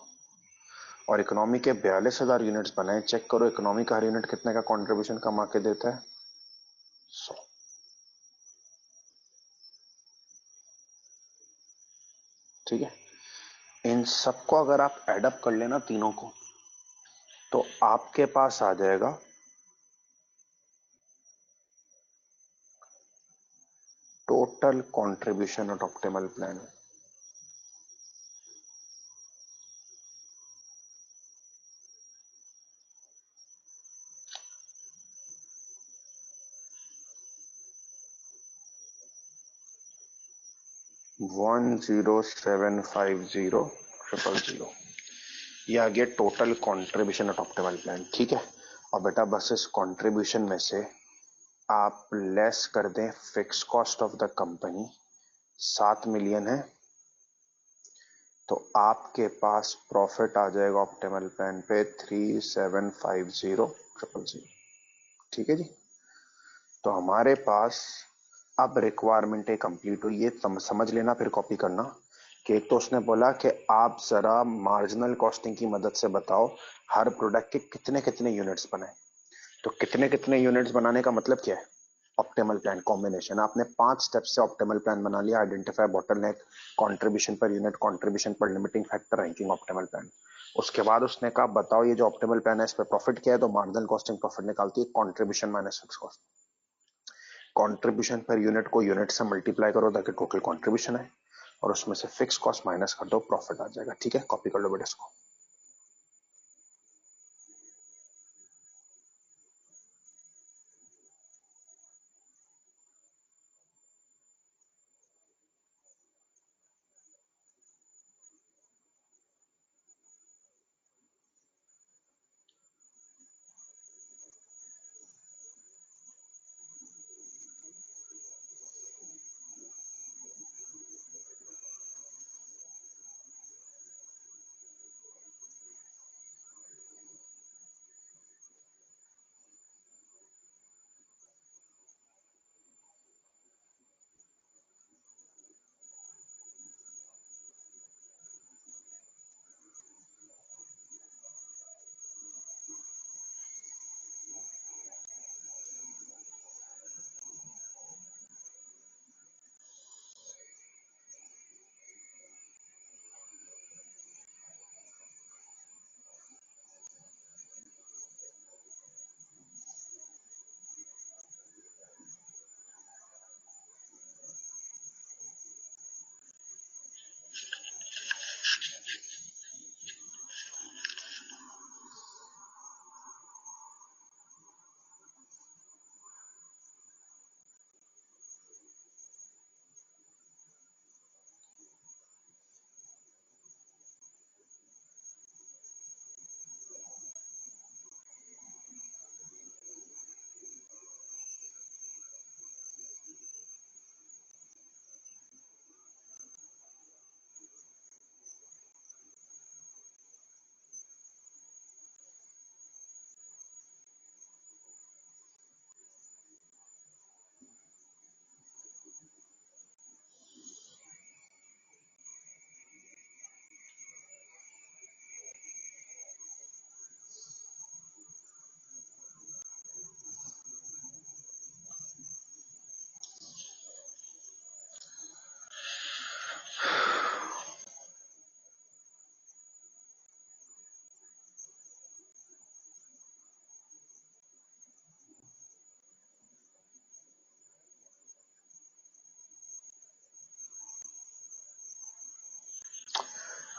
और इकोनॉमी के 42,000 यूनिट्स बनाए, चेक करो इकोनॉमी का हर यूनिट कितने का कंट्रीब्यूशन कमा के देता है, 100। ठीक है, इन सबको अगर आप एडअप कर लेना तीनों को, तो आपके पास आ जाएगा total contribution of optimal plan. 10750,000। ये आ गया total contribution of optimal plan. ठीक है, और बेटा बस इस कंट्रीब्यूशन में से आप लेस कर दें fix cost of the company, 7 million है, तो आपके पास प्रॉफिट आ जाएगा ऑप्टिमल प्लान पे 3750,000। ठीक है जी, तो हमारे पास अब रिक्वायरमेंट कंप्लीट हुई। ये समझ लेना, फिर कॉपी करना कि एक तो उसने बोला कि आप जरा मार्जिनल कॉस्टिंग की मदद से बताओ हर प्रोडक्ट के कितने कितने यूनिट्स बनाए। तो कितने कितने यूनिट्स बनाने का मतलब क्या है, ऑप्टिमल प्लान कॉम्बिनेशन। आपने 5 स्टेप से ऑप्टिमल प्लान बना लिया, identify bottleneck, contribution per unit, contribution per limiting factor, ranking optimal plan. उसके बाद उसने कहा बताओ ये जो ऑप्टिमल प्लान है इस पर प्रॉफिट क्या है, तो मार्जिनल कॉस्टिंग प्रॉफिट निकालती है contribution minus fix cost. Contribution per unit को यूनिट से मल्टीप्लाई करो ताकि टोटल कंट्रीब्यूशन है, और उसमें से फिक्स कॉस्ट माइनस कर दो, प्रॉफिट आ जाएगा। ठीक है, कॉपी कर लो बेटा इसको।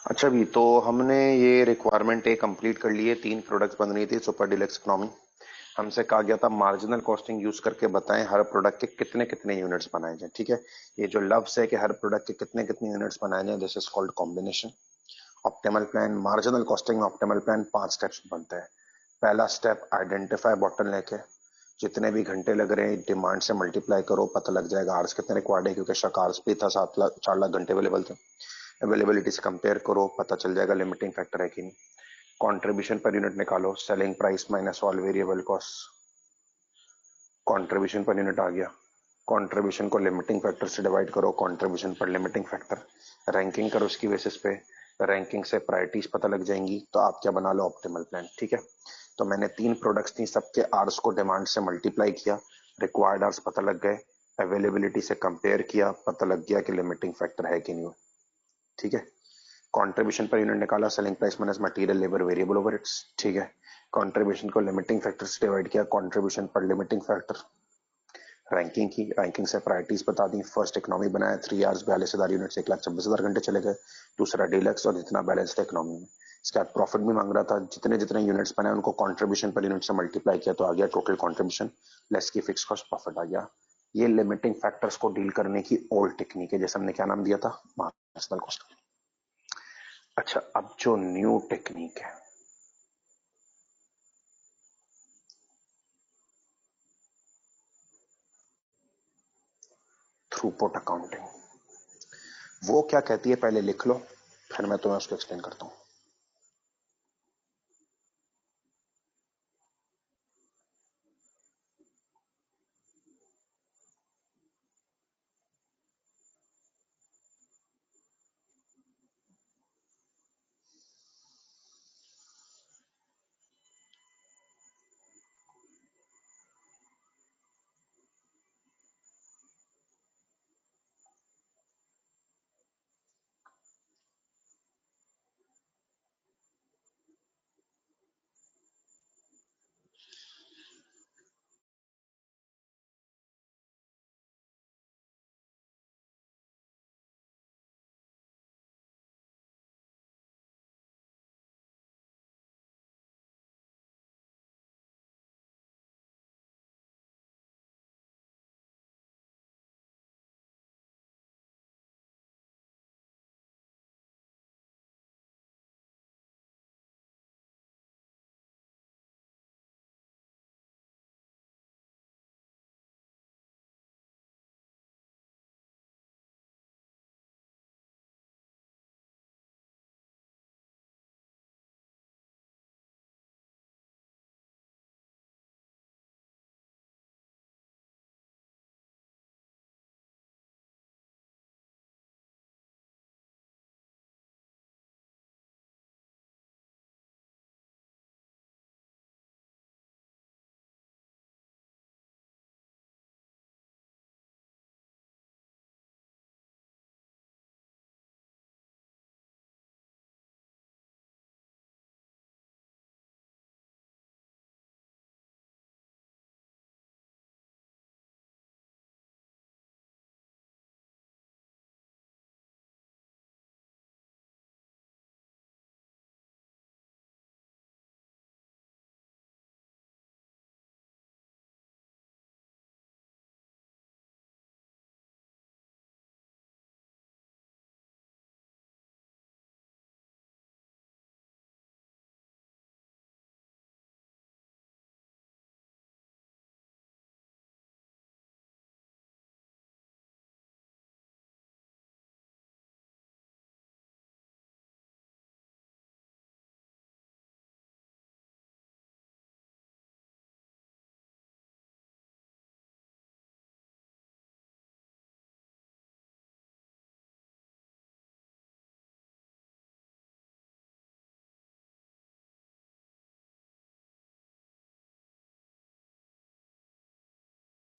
अच्छा भी तो हमने ये रिक्वायरमेंट ए कंप्लीट कर लिए, 3 प्रोडक्ट्स बन रही थी सुपर डीलक्स इकोनॉमी। हमसे कहा गया था मार्जिनल कॉस्टिंग यूज करके बताएं हर प्रोडक्ट के कितने कितने यूनिट्स बनाए जाएं। ठीक है, ये जो लफ्ज है कि हर प्रोडक्ट के कितने कितने यूनिट्स बनाए जाएं, this is called combination. Optimal plan, marginal costing में ऑप्टिमल प्लान 5 स्टेप्स बनते हैं। पहला स्टेप आइडेंटिफाई बॉटलनेक है। जितने भी घंटे लग रहे हैं डिमांड से मल्टीप्लाई करो, पता लग जाएगा आर्स कितने रिक्वायर्ड है, क्योंकि शकार्स भी था 7 लाख 4 लाख घंटे अवेलेबल थे। अवेलेबिलिटी से कंपेयर करो, पता चल जाएगा लिमिटिंग फैक्टर है कि नहीं। कंट्रीब्यूशन पर यूनिट निकालो, selling price minus all variable cost. Contribution per unit आ गया। कंट्रीब्यूशन को लिमिटिंग फैक्टर से डिवाइड करो, contribution per limiting factor. Ranking करो उसकी बेसिस पे, रैंकिंग से प्रायोरिटीज पता लग जाएंगी, तो आप क्या बना लो ऑप्टिमल प्लान। ठीक है, तो मैंने 3 प्रोडक्ट्स थी, सबके आर्स को डिमांड से मल्टीप्लाई किया, रिक्वायर्ड आर्स पता लग गए, अवेलेबिलिटी से कंपेयर किया, पता लग गया कि लिमिटिंग फैक्टर है कि नहीं। ठीक है, कंट्रीब्यूशन पर यूनिट निकाला, selling price minus material labour variable overheads. ठीक है, कंट्रीब्यूशन को लिमिटिंग फैक्टर से डिवाइड किया, contribution per limiting factor. Ranking की, रैंकिंग से प्रायोरिटीज बता दी। फर्स्ट इकोनॉमी बनाया, 3 आवर्स 42,000 यूनिट्स, 1,26,000 घंटे चले गए। दूसरा डीलक्स और जितना बैलेंस था इकोनॉमी में। इसके बाद प्रॉफिट भी मांग रहा था, जितने जितने यूनिट्स बनाए उनको कंट्रीब्यूशन पर यूनिट से मल्टीप्लाई किया, तो आ गया टोटल कंट्रीब्यूशन लेस की फिक्स कॉस्ट, प्रॉफिट आ गया। ये लिमिटिंग फैक्टर्स को डील करने की ओल्ड टेक्निक है, जैसे हमने क्या नाम दिया था, मार्जिनल कॉस्ट। अच्छा, अब जो न्यू टेक्निक है, थ्रूपुट अकाउंटिंग, वो क्या कहती है पहले लिख लो, फिर मैं तुम्हें उसको एक्सप्लेन करता हूं।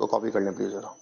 तो कॉपी कर लें प्लीज जरा।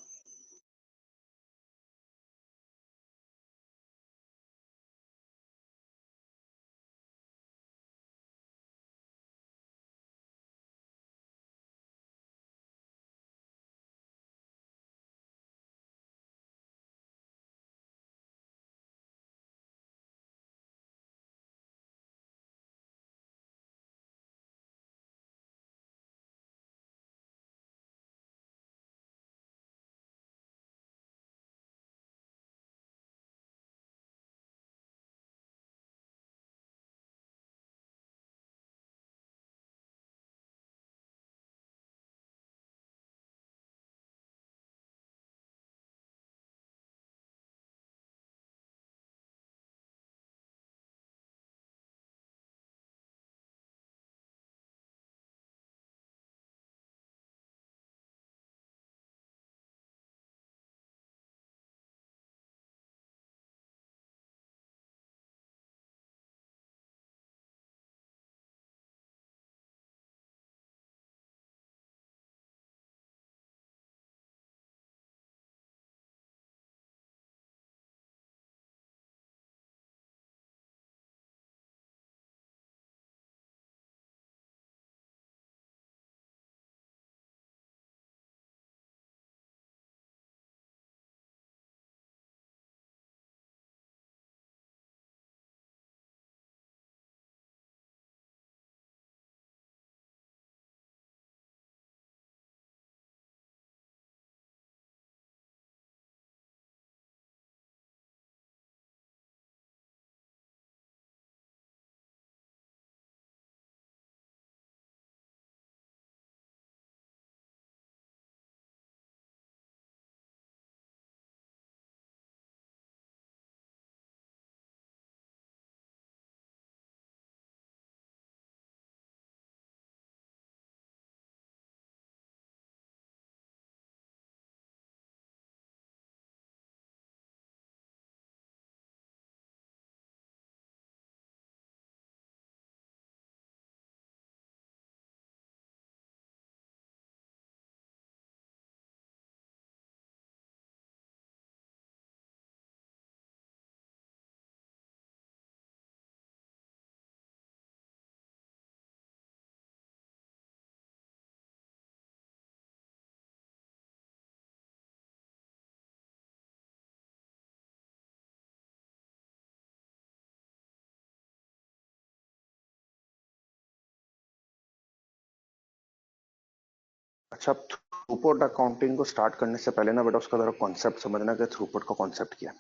अच्छा, अब थ्रूपुट अकाउंटिंग को स्टार्ट करने से पहले ना बेटा उसका जरा कॉन्सेप्ट समझना कि थ्रूपुट का कॉन्सेप्ट क्या है।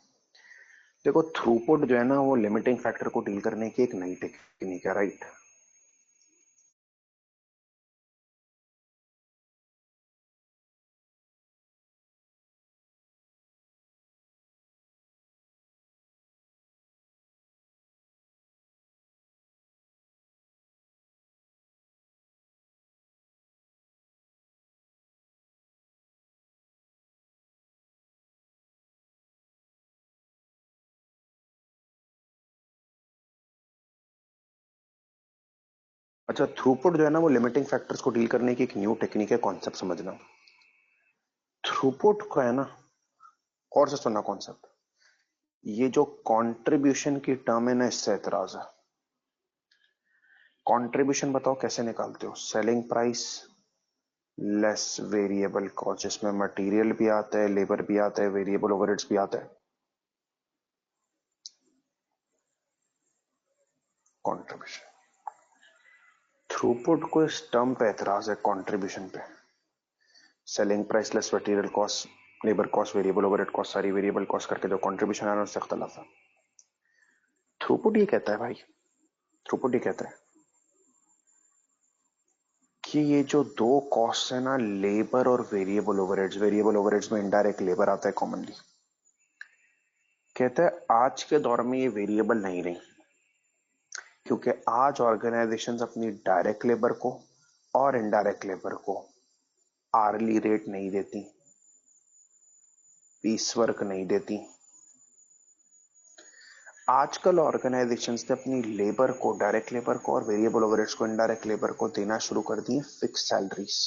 देखो, थ्रूपुट जो है ना वो लिमिटिंग फैक्टर को डील करने की एक नई टेक्निक है, राइट। अच्छा, थ्रूपुट जो है ना वो लिमिटिंग फैक्टर्स को डील करने की एक न्यू टेक्निक है, कॉन्सेप्ट समझना। थ्रूपुट को है ना, और से सुनना कॉन्सेप्ट। ये जो कंट्रीब्यूशन की टर्म है ना, इससे एतराज है। कंट्रीब्यूशन बताओ कैसे निकालते हो? Selling price less variable cost, जिसमें मटेरियल भी आता है, लेबर भी आता है, वेरिएबल ओवरहेड्स भी आता है। कंट्रीब्यूशन। थ्रूपुट को इस टर्म पे एतराज है, कंट्रीब्यूशन पे। Selling price less material cost, labour cost, variable overhead cost, सारी वेरिएबल कॉस्ट करके जो कंट्रीब्यूशन है ना, उससे इख्तलाफ है। थ्रूपुट ये कहता है भाई, थ्रूपुट ये कहता है कि ये जो दो कॉस्ट है ना, लेबर और वेरिएबल ओवरहेड्स में इनडायरेक्ट लेबर आता है कॉमनली। कहते हैं आज के दौर में ये वेरिएबल नहीं रही, क्योंकि आज ऑर्गेनाइजेशंस अपनी डायरेक्ट लेबर को और इनडायरेक्ट लेबर को आर्ली रेट नहीं देती, पीस वर्क नहीं देती। आजकल ऑर्गेनाइजेशंस ने अपनी लेबर को, डायरेक्ट लेबर को और वेरिएबल ओवरहेड्स को, इनडायरेक्ट लेबर को देना शुरू कर दी फिक्स सैलरीज।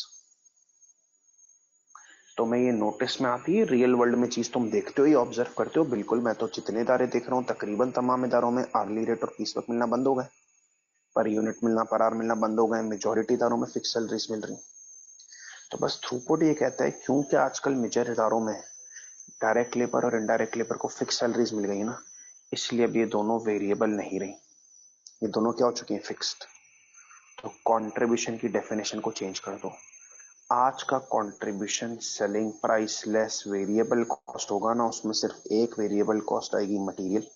तो मैं ये नोटिस में आती है, रियल वर्ल्ड में चीज तुम देखते हो, ये ऑब्जर्व करते हो। बिल्कुल, मैं तो जितने इदारे देख रहा हूँ तकरीबन तमाम इदारों में आर्ली रेट और पीस वर्क मिलना बंद हो गए, पर यूनिट मिलना, पर आवर मिलना बंद हो गए। मेजोरिटी इदारों में फिक्स सैलरीज मिल रही। तो बस थ्रूपुट ये कहता है क्योंकि आजकल मेजर इदारों में डायरेक्ट लेबर और इनडायरेक्ट लेबर को फिक्स सैलरीज मिल गई ना, इसलिए अब ये दोनों वेरिएबल नहीं रही, ये दोनों क्या हो चुकी हैं? फिक्स्ड। तो कंट्रीब्यूशन की डेफिनेशन को चेंज कर दो। आज का contribution selling price less variable cost होगा ना, उसमें सिर्फ एक वेरिएबल कॉस्ट आएगी, मटेरियल।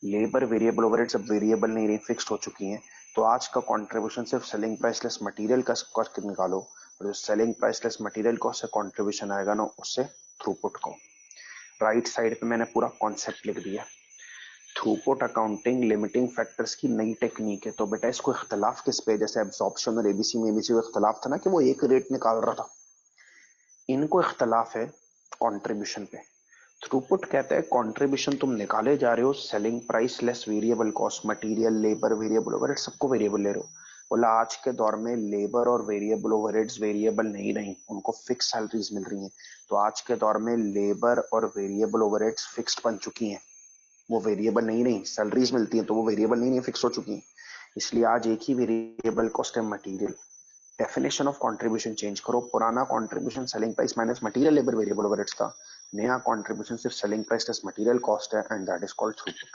लेबर, वेरिएबल ओवरहेड सब वेरिएबल नहीं रही, फिक्स्ड हो चुकी हैं। तो आज का कंट्रीब्यूशन सिर्फ सेलिंग प्राइस लेस मटेरियल का कॉस्ट निकालो, और जो selling price less material cost से कंट्रीब्यूशन आएगा ना, उससे थ्रूपुट को। राइट साइड पे मैंने पूरा कॉन्सेप्ट लिख दिया। थ्रूपुट अकाउंटिंग लिमिटिंग फैक्टर्स की नई टेक्निक है। तो बेटा इसको इख्तलाफ किस पे? जैसे एब्जॉर्प्शन और एबीसी में एबीसी को इख्तलाफ था ना कि वो एक रेट निकाल रहा था, इनको इख्तलाफ है कंट्रीब्यूशन पे। थ्रूपुट कहता है कंट्रीब्यूशन तुम निकाले जा रहे हो selling price less variable cost, material, labour, variable overhead, सबको वेरिएबल ले रहे हो। बोला आज के दौर में लेबर और वेरिएबल ओवरहेड्स वेरिएबल नहीं रही, उनको फिक्स सैलरीज मिल रही हैं। तो आज के दौर में लेबर और वेरिएबल ओवरहेड्स फिक्स्ड बन चुकी हैं, वो वेरिएबल नहीं रही। सैलरीज मिलती हैं तो वो वेरिएबल नहीं, फिक्स हो चुकी हैं। इसलिए आज एक ही वेरिएबल कॉस्ट है, material. Definition of contribution change करो। पुराना contribution selling price minus material, labour, variable overheads था। नया कंट्रीब्यूशन सिर्फ selling price less material cost है, and that is called throughput.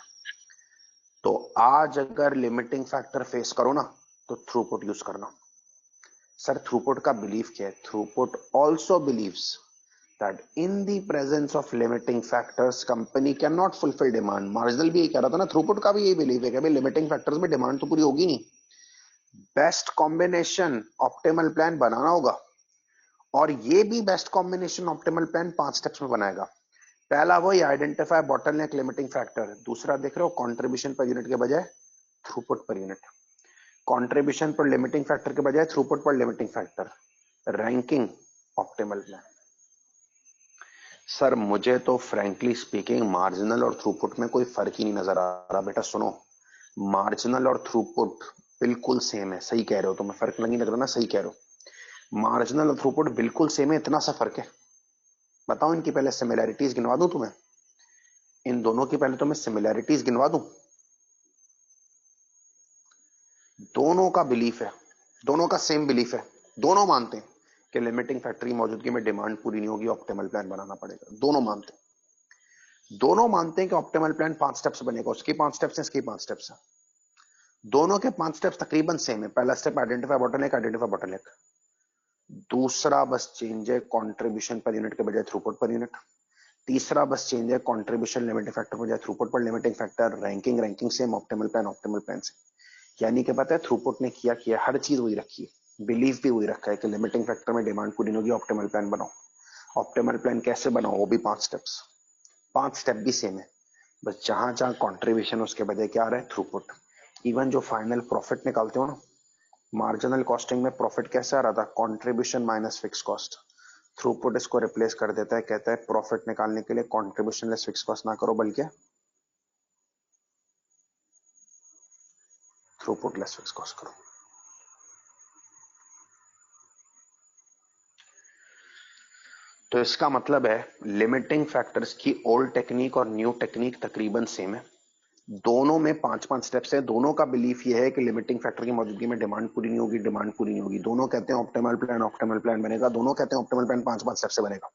तो आज अगर लिमिटिंग फैक्टर फेस करो ना, तो थ्रूपुट यूज करना। सर थ्रूपुट का बिलीफ क्या है? Throughput also believes that in the presence of limiting factors company cannot fulfill demand। Marginal भी यही कह रहा था ना, थ्रूपुट का भी यही बिलीव है कि भाई लिमिटिंग फैक्टर्स में डिमांड तो पूरी होगी नहीं, बेस्ट कॉम्बिनेशन ऑप्टिमल प्लान बनाना होगा। और ये भी best combination optimal plan 5 steps में बनाएगा। पहला वही आइडेंटिफाई बॉटलनेक लिमिटिंग फैक्टर, दूसरा देख रहे हो कंट्रीब्यूशन पर यूनिट के बजाय throughput per unit, contribution per limiting factor के बजाय throughput per limiting factor, ranking optimal plan. Sir मुझे तो फ्रैंकली स्पीकिंग मार्जिनल और थ्रूपुट में कोई फर्क ही नहीं नजर आ रहा। बेटा सुनो, मार्जिनल और थ्रूपुट बिल्कुल सेम है। सही कह रहे हो, तुम्हें फर्क नहीं लग रहा ना? सही कह रहे हो, मार्जिनल और थ्रूपुट बिल्कुल सेम है, इतना सा फर्क है। बताओ इनकी पहले सिमिलैरिटीज गिनवा दूं तुम्हें, इन दोनों की पहले तुम्हें सिमिलैरिटीज गिनवा दूं। दोनों का बिलीफ है, दोनों का सेम बिलीफ है, दोनों मानते हैं कि लिमिटिंग फैक्टर की मौजूदगी में डिमांड पूरी नहीं होगी, ऑप्टिमल प्लान बनाना पड़ेगा। दोनों मानते हैं, दोनों मानते हैं कि ऑप्टिमल प्लान 5 स्टेप्स बनेगा। उसकी 5 स्टेप्स हैं, इसकी 5 स्टेप्स हैं। दोनों के 5 स्टेप्स तकरीबन सेम है। पहला step identify bottleneck, identify bottleneck. दूसरा बस चेंज है कंट्रीब्यूशन पर यूनिट के बजाय थ्रूपुट पर यूनिट। तीसरा बस चेंज है कंट्रीब्यूशन लिमिटिंग फैक्टर पर बजाय throughput per limiting factor. Ranking same, optimal plan से। यानी कि पता है थ्रूपुट ने किया किया हर चीज वही रखी है, बिलीव भी वही रखा है कि लिमिटिंग फैक्टर में डिमांड पूरी नहीं होगी, ऑप्टिमल प्लान बनाओ। ऑप्टिमल प्लान कैसे बनाओ, वो भी 5 स्टेप्स, 5 स्टेप भी सेम है, बस जहां जहां कंट्रीब्यूशन उसके बजाय क्या आ रहा है, थ्रूपुट। इवन जो फाइनल प्रॉफिट निकालते हो ना, मार्जिनल कॉस्टिंग में प्रॉफिट कैसे आ रहा था, contribution minus fix cost. Throughput इसको रिप्लेस कर देता है, कहता है प्रॉफिट निकालने के लिए कंट्रीब्यूशन लेस फिक्स कॉस्ट ना करो, बल्कि थ्रूपुट लेस फिक्स कॉस्ट करो। तो इसका मतलब है लिमिटिंग फैक्टर्स की ओल्ड टेक्निक और न्यू टेक्निक तकरीबन सेम है। दोनों में 5-5 स्टेप्स है। दोनों का बिलीफ ये है कि लिमिटिंग फैक्टर की मौजूदगी में डिमांड पूरी नहीं होगी, डिमांड पूरी नहीं होगी। दोनों कहते हैं ऑप्टिमल प्लान बनेगा। दोनों कहते हैं ऑप्टिमल प्लान 5-5 स्टेप से बनेगा।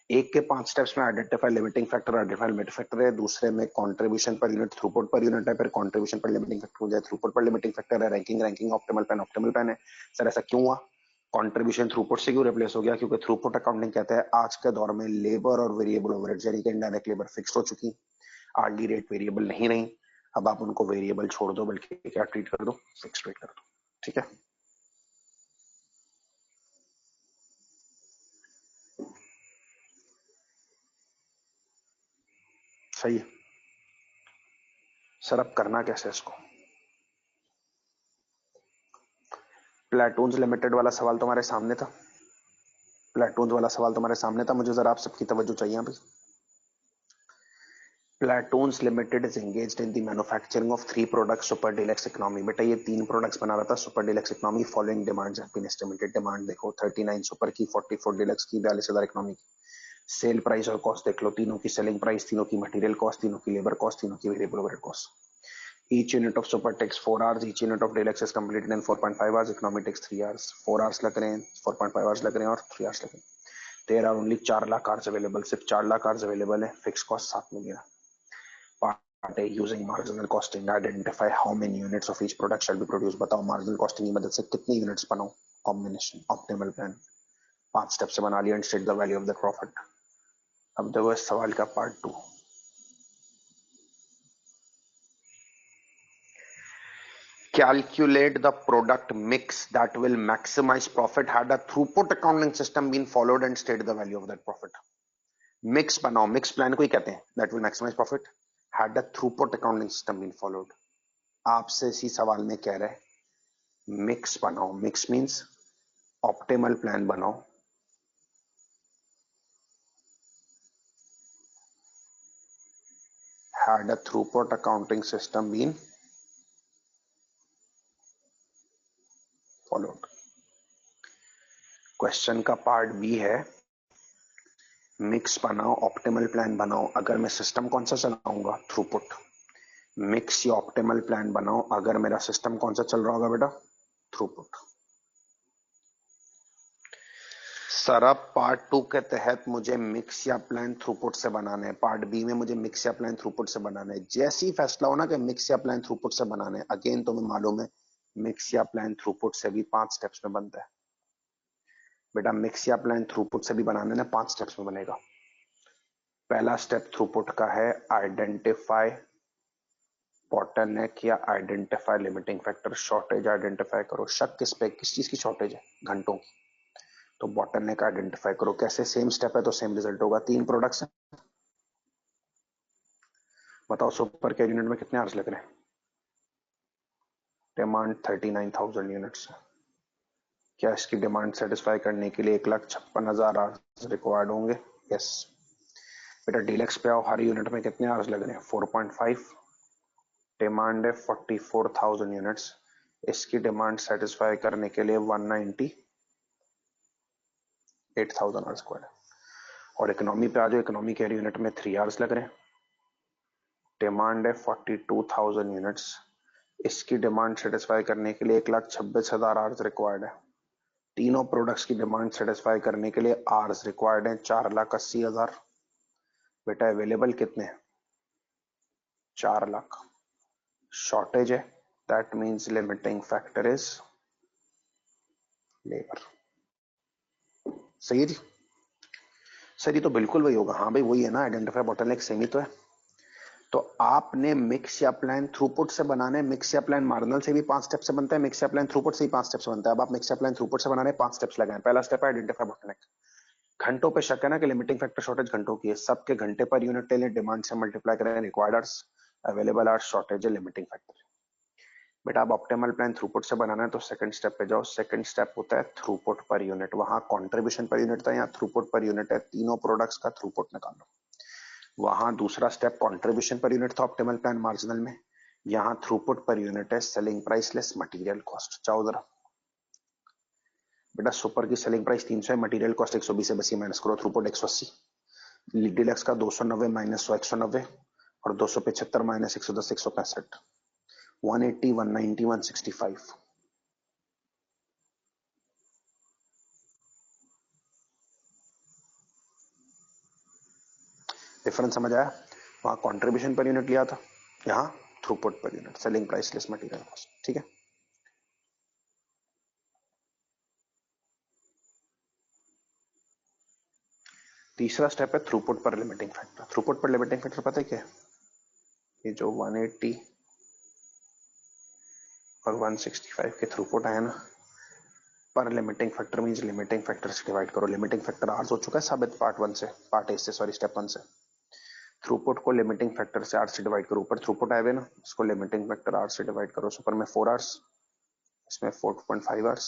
एक के 5 स्टेप्स में identify limiting factor, identify limiting factor है। दूसरे में contribution per unit, throughput per unit है। फिर कंट्रीब्यूशन पर लिमिटिंग फैक्टर हो जाए, थ्रूपुट पर लिमिटिंग फैक्टर है। रैंकिंग ऑप्टिमल प्लान है। सर ऐसा क्यों हुआ, कंट्रीब्यूशन थ्रूपुट से क्यों रिप्लेस हो गया? क्योंकि थ्रूपुट अकाउंटिंग कहता है आज के दौर में लेबर और वेरिएबल ओवरहेड्स यानी कि इनडायरेक्ट लेबर फिक्स्ड हो चुकी, आरडी रेट वेरिएबल नहीं रही। अब आप उनको वेरिएबल छोड़ दो, बल्कि क्या ट्रीट कर दो, फिक्स्ड रेट कर दो। ठीक है, सही है। सर अब करना कैसे इसको? प्लेटून्स लिमिटेड वाला सवाल तुम्हारे सामने था, प्लेटून्स वाला सवाल तुम्हारे सामने था। मुझे जरा आप सबकी तवज्जो चाहिए अभी। Platoons limited is engaged in the manufacturing of 3 products super deluxe economy. बेटा ये 3 प्रोडक्ट्स बना रहा था super deluxe economy. Following demands have been estimated. Demand देखो 39 सुपर की, 44 डीलक्स की, 42,000 इकोनॉमी की। सेल प्राइस और कॉस्ट देख लो, तीनों की सेलिंग प्राइस, तीनों की मटेरियल कॉस्ट, तीनों की लेबर कॉस्ट, तीनों की variable overhead cost. Each unit of super takes 4 hours. Each unit of deluxe is completed in 4.5 hours. Economy takes 3 hours. 4 hours लग रहे हैं, 4.5 hours लग रहे हैं और 3 hours लग रहे हैं। There are only 4 lakh cars available, सिर्फ 4 लाख कार्स अवेलेबल है। Fix cost 7 million. Part A, using marginal costing identify how many units of each product shall be produce. बताओ मार्जिनल कॉस्टिंग की मदद से कितनी यूनिट्स बनाओ, कॉम्बिनेशन ऑप्टिमल प्लान। 5 स्टेप से बना लिया and state the value of the profit. अब देखो इस सवाल का part 2। Calculate the product mix that will maximize profit had a throughput accounting system been followed and state the value of that profit. Mix बनाओ, mix plan को ही कहते हैं that will maximize profit had a throughput accounting system been followed. आपसे इसी सवाल में कह रहे हैं mix बनाओ, mix means optimal plan बनाओ had a throughput accounting system been followed. Question का पार्ट बी है मिक्स बनाओ, ऑप्टिमल प्लान बनाओ। अगर मैं सिस्टम कौन सा चलाऊंगा, थ्रूपुट। मिक्स या ऑप्टिमल प्लान बनाओ अगर मेरा सिस्टम कौन सा चल रहा होगा बेटा, थ्रूपुट। सर अब पार्ट 2 के तहत मुझे मिक्स या प्लान थ्रूपुट से बनाना है, पार्ट बी में मुझे मिक्स या प्लान थ्रूपुट से बनाना है। जैसे ही फैसला हो ना कि मिक्स या प्लान थ्रूपुट से बनाना है, अगेन तुम्हें मालूम है मिक्स या प्लान थ्रूपुट से भी 5 स्टेप्स में बनता है। बेटा मिक्स या प्लान थ्रूपुट से भी बनाना है, 5 स्टेप्स में बनेगा। पहला स्टेप थ्रूपुट का है आइडेंटिफाई बॉटलनेक या identify limiting factor. Shortage identify करो। शक किस पे, किस चीज की शॉर्टेज है, घंटों की। तो बॉटलनेक आइडेंटिफाई करो। कैसे, सेम स्टेप है तो सेम रिजल्ट होगा। 3 प्रोडक्ट्स हैं, बताओ सुपर के यूनिट में कितने आवर्स लग रहे हैं? डिमांड 39,000 यूनिट्स है। क्या इसकी डिमांड सेटिस्फाई करने के लिए 1,56,000 आवर्स रिक्वायर्ड होंगे? यस। बेटा डीलक्स पे आओ, हर यूनिट में कितने आवर्स लग रहे हैं? 4.5। डिमांड है 44,000 यूनिट्स। इसकी डिमांड सेटिस्फाई करने के लिए 198,000 आवर्स रिक्वायर्ड है। और इकोनॉमी पे आ जाओ, इकोनॉमी के यूनिट में 3 आवर्स लग रहे हैं। डिमांड है 42,000 यूनिट्स। इसकी डिमांड सेटिस्फाई करने के लिए 1,26,000 आवर्स रिक्वायर्ड है। तीनों प्रोडक्ट्स की डिमांड सेटिस्फाई करने के लिए आवर्स रिक्वायर्ड है 4,80,000। बेटा अवेलेबल कितने? 4 लाख। शॉर्टेज है, that means limiting factor is labour. सही है जी। सर ये तो बिल्कुल वही होगा। हाँ भाई वही है ना, आइडेंटिफाई बॉटलनेक सेम ही तो है। तो आपने मिक्स या प्लान थ्रूपुट से बनाने, मिक्स या प्लान मार्जिनल से भी 5 स्टेप से बनता है, मिक्स या प्लान थ्रूपुट से ही 5 स्टेप से बनता है। अब आप मिक्स या प्लान थ्रूपुट से बनाने 5 स्टेप्स लगाए। पहला स्टेप है आइडेंटिफाई बॉटलनेक। घंटों पे शक है ना कि लिमिटिंग फैक्टर शॉर्टेज घंटों की है, सबके घंटे पर यूनिट ले लें, डिमांड से मल्टीप्लाई करें, required hours, available hours, shortage है, लिमिटिंग फैक्टर। बेटा आप ऑप्टिमल प्लान थ्रूपुट से बनाना है तो सेकंड स्टेप पे जाओ। सेकंड स्टेप होता है थ्रूपुट पर यूनिट। वहां कंट्रीब्यूशन पर यूनिट था, यहाँ थ्रूपुट पर यूनिट है। तीनों प्रोडक्ट्स का थ्रूपुट निकालो। वहां दूसरा स्टेप कंट्रीब्यूशन पर यूनिट था ऑप्टिमल प्लान मार्जिनल में, यहाँ थ्रूपुट पर यूनिट है selling price less material cost. चाहो जरा बेटा, सुपर की सेलिंग प्राइस 300 है, मटेरियल कॉस्ट 120 है, बस ये माइनस करो, थ्रूपुट 180, डीलक्स का 290 माइनस 100 190 और 275 माइनस 110 165, 180 190 165। डिफरेंस समझ आया? वहां कंट्रीब्यूशन पर यूनिट लिया था, यहाँ throughput per unit, selling price less material cost. ठीक है। तीसरा स्टेप है throughput per limiting factor. Throughput per limiting factor पता है क्या है? ये जो 180 और 165 के थ्रूपुट आया ना, पर limiting factor means limiting factor से डिवाइड करो। लिमिटिंग फैक्टर आर हो चुका है साबित पार्ट 1 से, पार्ट ए से, सॉरी स्टेप 1 से। थ्रूपुट को लिमिटिंग फैक्टर से आर से डिवाइड करो। ऊपर थ्रूपुट आए हुए ना, इसको लिमिटिंग फैक्टर आर से डिवाइड करो। सुपर में 4 आवर्स, इसमें 4.5 आवर्स,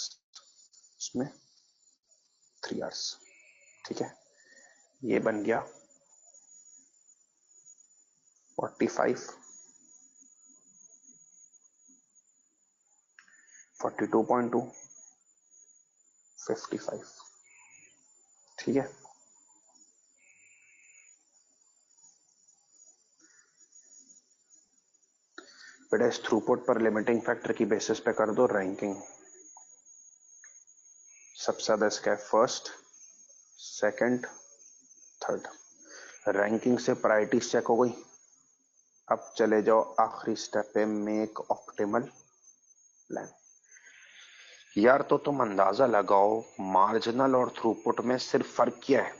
इसमें 3 आवर्स। ठीक है, ये बन गया 45, 42.2, 55। ठीक है। बेटा इस थ्रूपुट पर लिमिटिंग फैक्टर की बेसिस पे कर दो रैंकिंग। सबसे ज्यादा इसका है फर्स्ट, सेकंड, थर्ड। रैंकिंग से प्रायोरिटीज चेक हो गई। अब चले जाओ आखिरी स्टेप पे, मेक ऑप्टिमल प्लान। यार तो तुम अंदाजा लगाओ मार्जिनल और थ्रूपुट में सिर्फ फर्क क्या है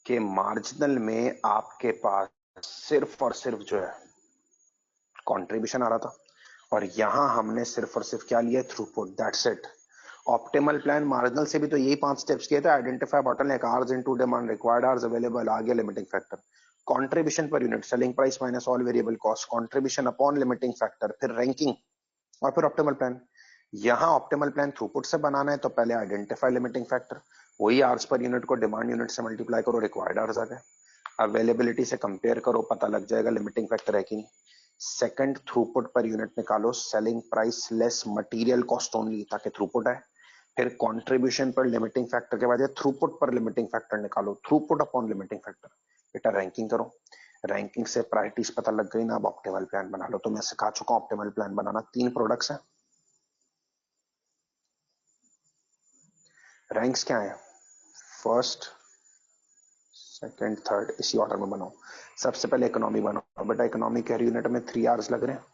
कि मार्जिनल में आपके पास सिर्फ और सिर्फ जो है कंट्रीब्यूशन आ रहा था, और यहां हमने सिर्फ और सिर्फ क्या लिया, throughput, that's it. Optimal plan marginal से भी तो यही 5 स्टेप्स किए थे, identify bottleneck, hours into demand, required hours, available, आ गया limiting factor, contribution per unit, selling price minus all variable cost, contribution upon limiting factor, फिर रैंकिंग और फिर ऑप्टिमल प्लान। यहां ऑप्टिमल प्लान थ्रूपुट से बनाना है तो पहले आइडेंटिफाई लिमिटिंग फैक्टर, वही आवर्स पर यूनिट को डिमांड यूनिट से मल्टीप्लाई करो, रिक्वायर्ड आवर्स आ गए, अवेलेबिलिटी से कंपेयर करो, पता लग जाएगा लिमिटिंग फैक्टर है कि नहीं। सेकंड थ्रूपुट पर यूनिट निकालो, selling price less material cost only, ताकि थ्रूपुट आए। फिर कंट्रीब्यूशन पर लिमिटिंग फैक्टर के बाद थ्रूपुट पर लिमिटिंग फैक्टर निकालो, थ्रूपुट अपॉन लिमिटिंग फैक्टर। बेटा रैंकिंग करो, रैंकिंग से प्रायोरिटीज पता लग गई ना, अब ऑप्टिमल प्लान बना लो। तो मैं सिखा चुका हूं ऑप्टिमल प्लान बनाना। 3 प्रोडक्ट्स हैं, रैंक्स क्या है, फर्स्ट, सेकंड, थर्ड, इसी ऑर्डर में बनाओ। सबसे पहले इकोनॉमी बनाओ। बेटा इकोनॉमी के हर यूनिट में 3 आवर्स लग रहे हैं,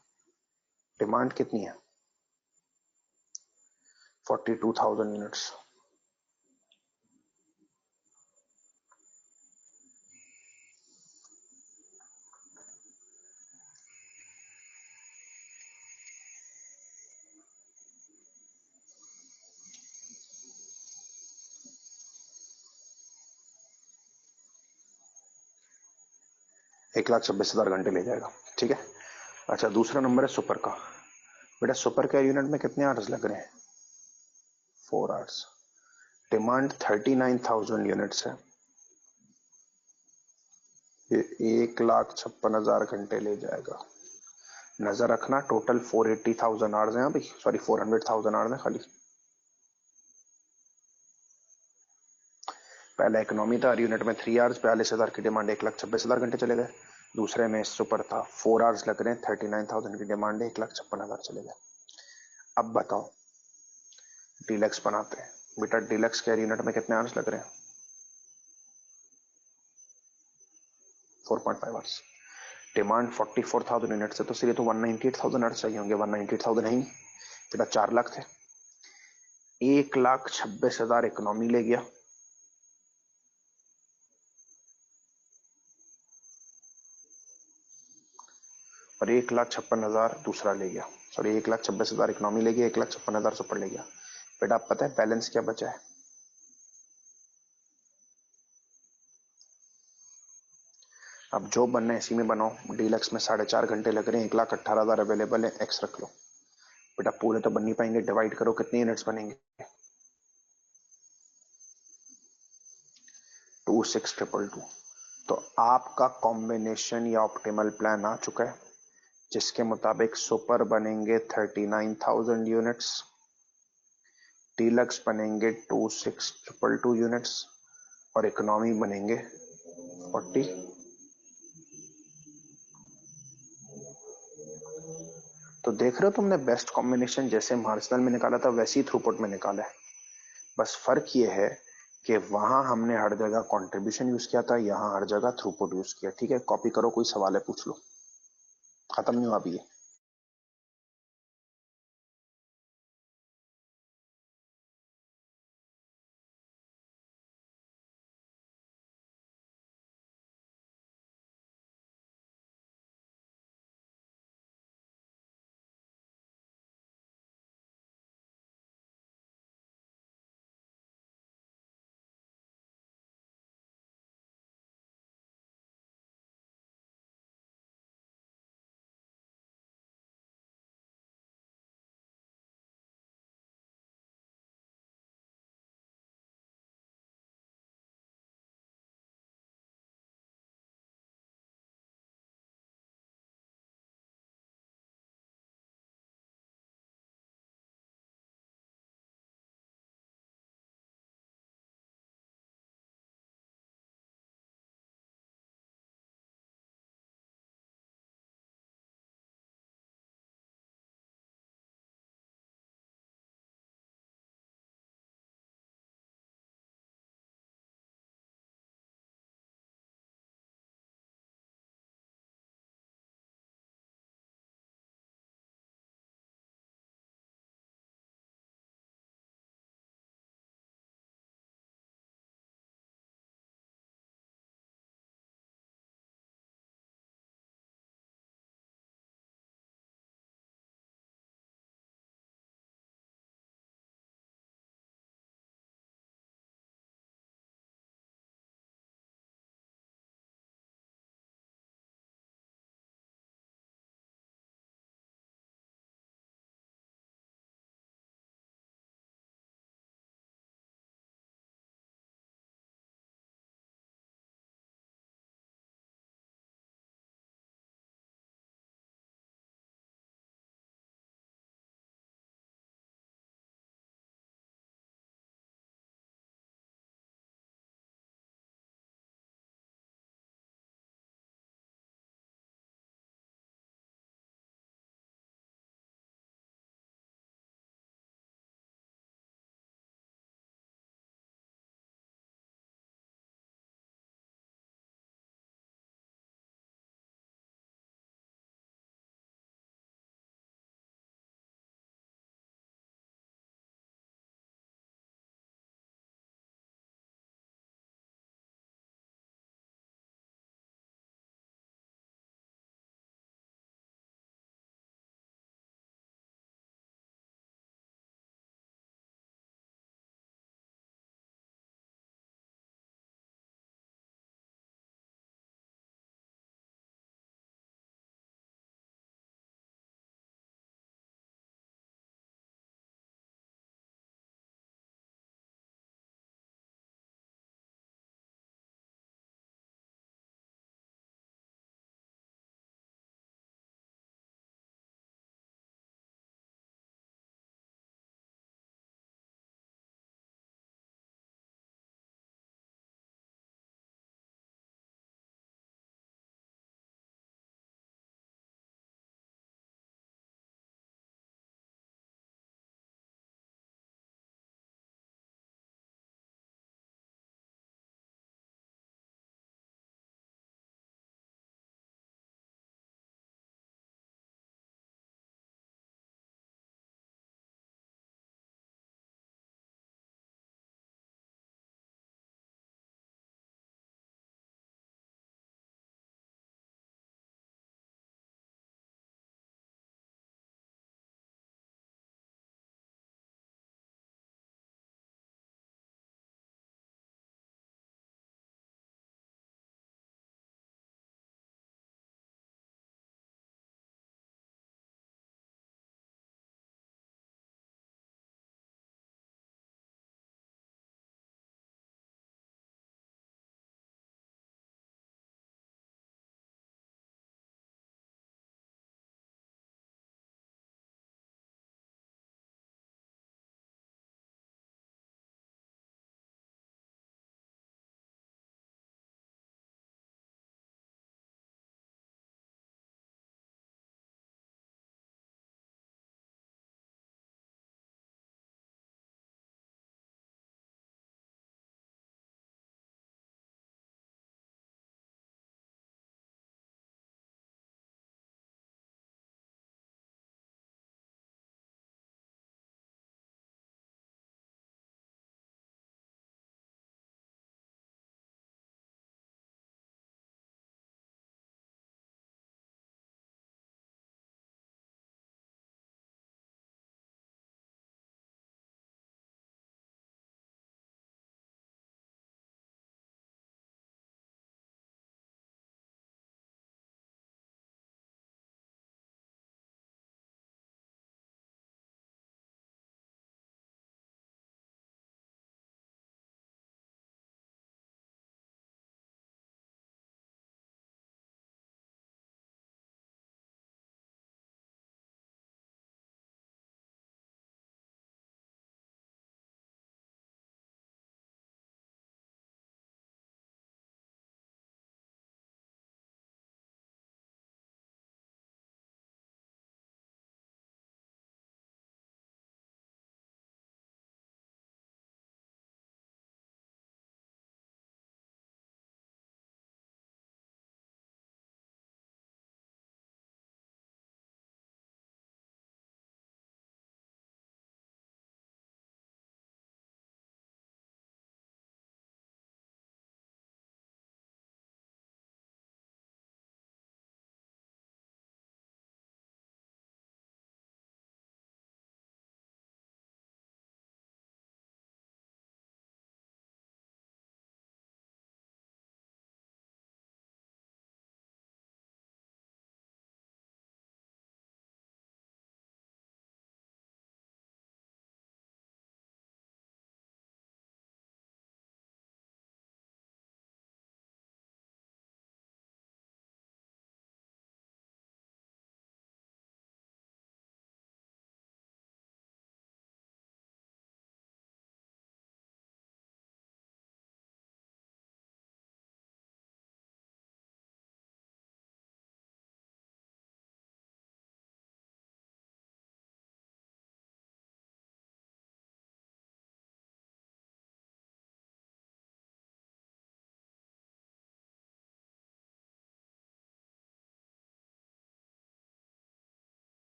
डिमांड कितनी है, 42,000 यूनिट्स। 1,26,000 घंटे ले जाएगा। ठीक है। अच्छा दूसरा नंबर है सुपर का। बेटा सुपर के यूनिट में कितने आवर्स लग रहे हैं, 4 आवर्स, डिमांड 39,000 यूनिट्स है, ये 1,56,000 घंटे ले जाएगा। नजर रखना टोटल 480,000 आवर्स हैं भाई, सॉरी 400,000 आवर्स हैं खाली। पहला इकोनॉमी था, हर यूनिट में 3 आवर्स, 42,000 की डिमांड, 1,26,000 घंटे चले गए। दूसरे में सुपर था, 4 आवर्स लग रहे हैं, 39,000 की डिमांड है, 1,56,000 चले गए। अब बताओ डीलक्स बनाते हैं। बेटा डीलक्स के यूनिट में कितने आवर्स लग रहे हैं, 4.5 आवर्स, डिमांड 44,000 यूनिट से, तो सीधे तो 198,000 आवर्स चाहिए होंगे, 198,000 है ही। बेटा 4 लाख थे, 1,26,000 इकोनॉमी ले गया, और 1,56,000 दूसरा ले गया, सॉरी 1,26,000 इकोनॉमी ले गया, 1,56,000 सुपर ले गया। बेटा आप पता है बैलेंस क्या बचा है? अब जो बनना है इसी में बनाओ। डीलक्स में 4.5 घंटे लग रहे हैं, 1,18,000 अवेलेबल है, एक्स रख लो। बेटा पूरे तो बन नहीं पाएंगे, डिवाइड करो कितने यूनिट्स बनेंगे। 26,222। तो आपका कॉम्बिनेशन या ऑप्टिमल प्लान आ चुका है, जिसके मुताबिक सुपर बनेंगे 39,000 यूनिट्स, डीलक्स बनेंगे 26,222 यूनिट्स और इकोनॉमी बनेंगे 40। तो देख रहे हो तुमने, बेस्ट कॉम्बिनेशन जैसे मार्जिनल में निकाला था वैसे ही थ्रूपुट में निकाला है। बस फर्क ये है कि वहां हमने हर जगह कंट्रीब्यूशन यूज किया था, यहां हर जगह थ्रूपुट यूज किया। ठीक है, कॉपी करो, कोई सवाल है पूछ लो, खत्म नहीं हुआ अभी ये।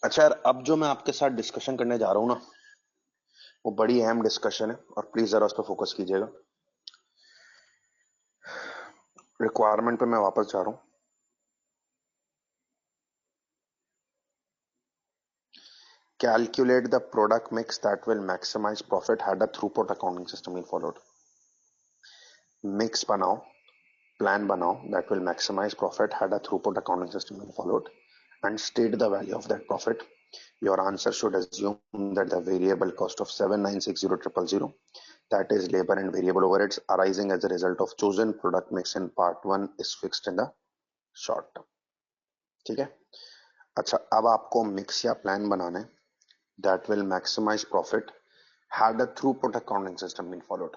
अच्छा यार, अब जो मैं आपके साथ डिस्कशन करने जा रहा हूँ ना, वो बड़ी अहम डिस्कशन है और प्लीज जरा उस पर फोकस कीजिएगा। रिक्वायरमेंट पे मैं वापस जा रहा हूँ। Calculate the product mix that will maximize profit had a throughput accounting system been followed. Mix बनाओ, plan बनाओ that will maximize profit had a throughput accounting system been followed, and state the value of that profit. Your answer should assume that the variable cost of 7960000, that is labor and variable overheads arising as a result of chosen product mix in part 1, is fixed in the short term. ठीक है। अच्छा, अब आपको mix या plan बनाना है that will maximize profit had a throughput accounting system been followed.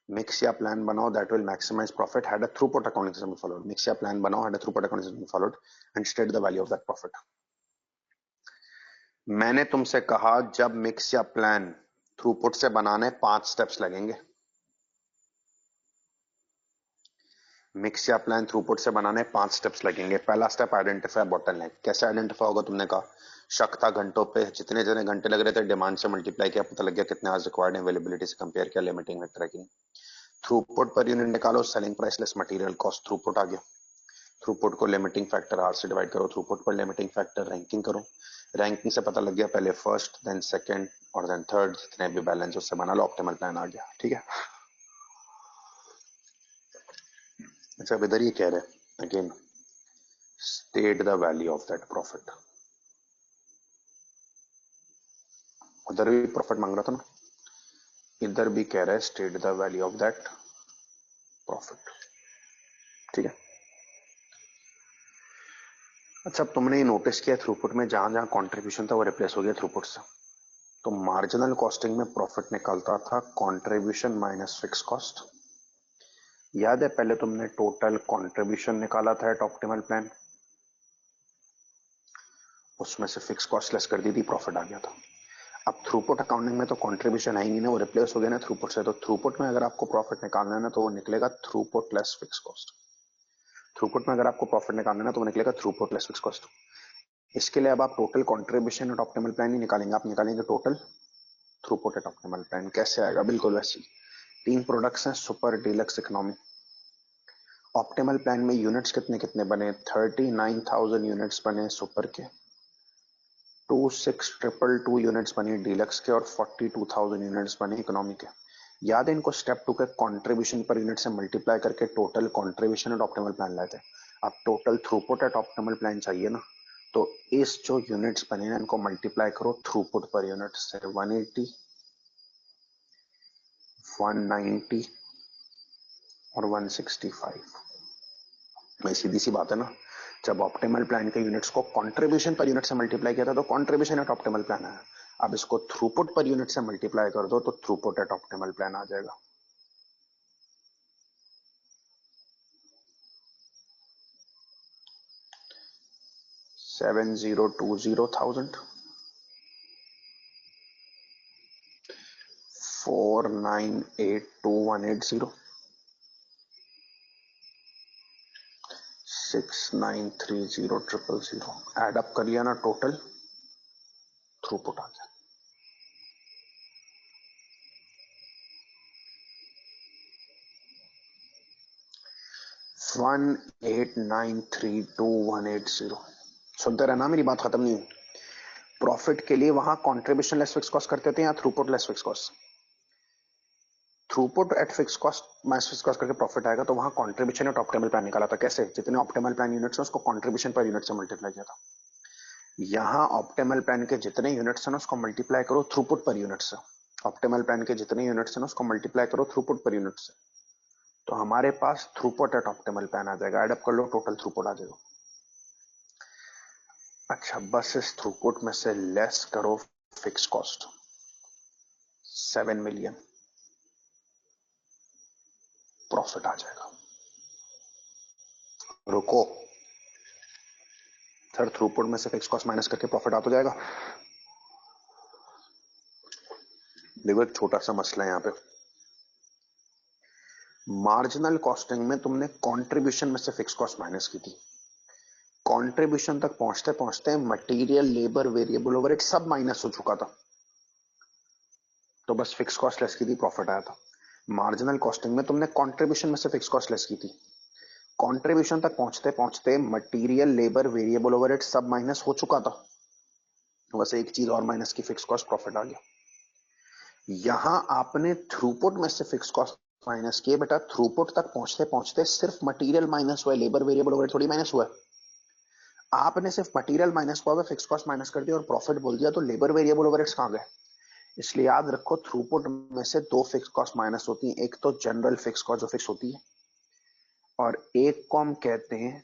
Mix या plan बनाओ that will maximize profit had a throughput accounting system been followed. Mix या plan बनाओ had a throughput accounting system been followed and state the value of that profit. मैंने तुमसे कहा जब mix या plan throughput से बनाने 5 स्टेप्स लगेंगे। मिक्स या प्लान थ्रूपुट से बनाने 5 स्टेप्स लगेंगे। पहला स्टेप आइडेंटिफाई बॉटलनेक। कैसे आइडेंटिफाई होगा? तुमने कहा शक था घंटों पे, जितने जितने घंटे लग रहे थे डिमांड से मल्टीप्लाई किया, पता लग गया कितने आवर्स रिक्वायर्ड है, अवेलेबिलिटी से कंपेयर किया, लिमिटिंग फैक्टर है कि नहीं। थ्रूपुट पर यूनिट निकालो, selling price less material cost, throughput आ गया। थ्रूपुट को लिमिटिंग फैक्टर आर से डिवाइड करो, throughput per limiting factor ranking करो। रैंकिंग से पता लग गया पहले फर्स्ट देन सेकंड और देन थर्ड, जितने भी बैलेंस उससे बना लो, ऑप्टिमल प्लान आ गया। ठीक है। अच्छा, अब इधर ये कह रहे हैं again state the value of that profit. उधर भी प्रॉफिट मांग रहा था ना, इधर भी कह रहा है state the value of that profit. ठीक है। अच्छा, अब तुमने ये नोटिस किया थ्रूपुट में जहां जहां कंट्रीब्यूशन था वो रिप्लेस हो गया थ्रूपुट से। तो मार्जिनल कॉस्टिंग में प्रॉफिट निकलता था कंट्रीब्यूशन माइनस फिक्स कॉस्ट। याद है पहले तुमने टोटल कंट्रीब्यूशन निकाला था एट ऑप्टिमल प्लान, उसमें से फिक्स कॉस्ट लेस कर दी थी, प्रॉफिट आ गया था। अब थ्रूपुट अकाउंटिंग में तो कंट्रीब्यूशन है ही नहीं ना, वो रिप्लेस हो गया ना थ्रूपुट से। तो थ्रूपुट में अगर आपको प्रॉफिट निकालना है ना तो वो निकलेगा throughput less fix cost. Throughput में अगर आपको प्रॉफिट निकालना है ना तो वो निकलेगा थ्रूपुट लेस फिक्स कॉस्ट। इसके लिए अब आप total contribution at optimal plan ही निकालेंगे, आप निकालेंगे total throughput at optimal plan. कैसे आएगा? बिल्कुल वैसे ही। 3 प्रोडक्ट्स हैं, super, deluxe, economy. Optimal plan में यूनिट्स कितने कितने बने? 39,000 यूनिट्स बने सुपर के, 26,222 यूनिट्स बनी डीलक्स के और 42,000 यूनिट्स बने इकोनॉमी के। याद है इनको स्टेप 2 के कंट्रीब्यूशन पर यूनिट से मल्टीप्लाई करके total contribution at optimal plan लाए थे। अब total throughput at optimal plan चाहिए ना, तो इस जो यूनिट्स बने हैं इनको मल्टीप्लाई करो थ्रूपुट पर यूनिट से। 180, 190 और 165। भाई सीधी सी बात है ना, जब ऑप्टिमल प्लान के यूनिट्स को कंट्रीब्यूशन पर यूनिट से मल्टीप्लाई किया था तो कंट्रीब्यूशन एट ऑप्टिमल प्लान आया। अब इसको थ्रूपुट पर यूनिट से मल्टीप्लाई कर दो तो थ्रूपुट एट ऑप्टिमल प्लान आ जाएगा। Seven zero two zero thousand, 4982180, 6930000। Add up कर लिया ना, टोटल थ्रूपुट आ गया। वन 18932,180। सुनते रहना, मेरी बात खत्म नहीं हुई। प्रॉफिट के लिए वहां कंट्रीब्यूशन लेस फिक्स कॉस्ट करते थे या throughput less fix cost? Throughput eight fix cost minus fix cost करके प्रॉफिट आएगा, तो वहां कंट्रीब्यूशन एट ऑप्टिमल प्लान निकाला था। कैसे? जितने ऑप्टिमल प्लान यूनिट्स हैं उसको कंट्रीब्यूशन पर यूनिट से मल्टीप्लाई किया था। यहां ऑप्टिमल प्लान के जितने यूनिट्स हैं उसको मल्टीप्लाई करो थ्रूपुट पर यूनिट से। ऑप्टिमल प्लान के जितने यूनिट्स हैं उसको मल्टीप्लाई करो थ्रूपुट पर यूनिट से, तो हमारे पास थ्रूपुट एट ऑप्टिमल प्लान आ जाएगा। एड अप कर लो, टोटल थ्रूपुट आ जाएगा। अच्छा, बस इस थ्रूपुट में से लेस करो फिक्स कॉस्ट, 7 मिलियन, प्रॉफिट आ जाएगा। रुको सर, थ्रूपुट में से फिक्स कॉस्ट माइनस करके प्रॉफिट आ तो जाएगा। देखो एक छोटा सा मसला है यहाँ पे। मार्जिनल कॉस्टिंग में तुमने कंट्रीब्यूशन में से फिक्स कॉस्ट माइनस की थी, कंट्रीब्यूशन तक पहुंचते पहुंचते मटेरियल, लेबर, वेरिएबल ओवरहेड सब माइनस हो चुका था, तो बस फिक्स कॉस्ट लेस की थी, प्रॉफिट आया था। मार्जिनल कॉस्टिंग में तुमने कंट्रीब्यूशन में से फिक्स कॉस्ट लेस की थी, कंट्रीब्यूशन तक पहुंचते पहुंचते मटेरियल, लेबर, वेरिएबल ओवरहेड सब माइनस हो चुका था, बस एक चीज और माइनस की, फिक्स कॉस्ट, प्रॉफिट आ गया। यहां आपने थ्रूपुट में से फिक्स कॉस्ट माइनस किए, बेटा थ्रूपुट तक पहुंचते पहुंचते सिर्फ मटेरियल माइनस हुआ है, लेबर, वेरिएबल ओवरहेड थोड़ी माइनस हुआ है। आपने सिर्फ मटेरियल माइनस हुआ है, फिक्स कॉस्ट माइनस कर दिया और प्रॉफिट बोल दिया, तो लेबर, वेरिएबल ओवरहेड्स कहां गए? इसलिए याद रखो थ्रूपुट में से दो फिक्स कॉस्ट माइनस होती है, एक तो जनरल फिक्स कॉस्ट जो फिक्स होती है, और एक को हम कहते हैं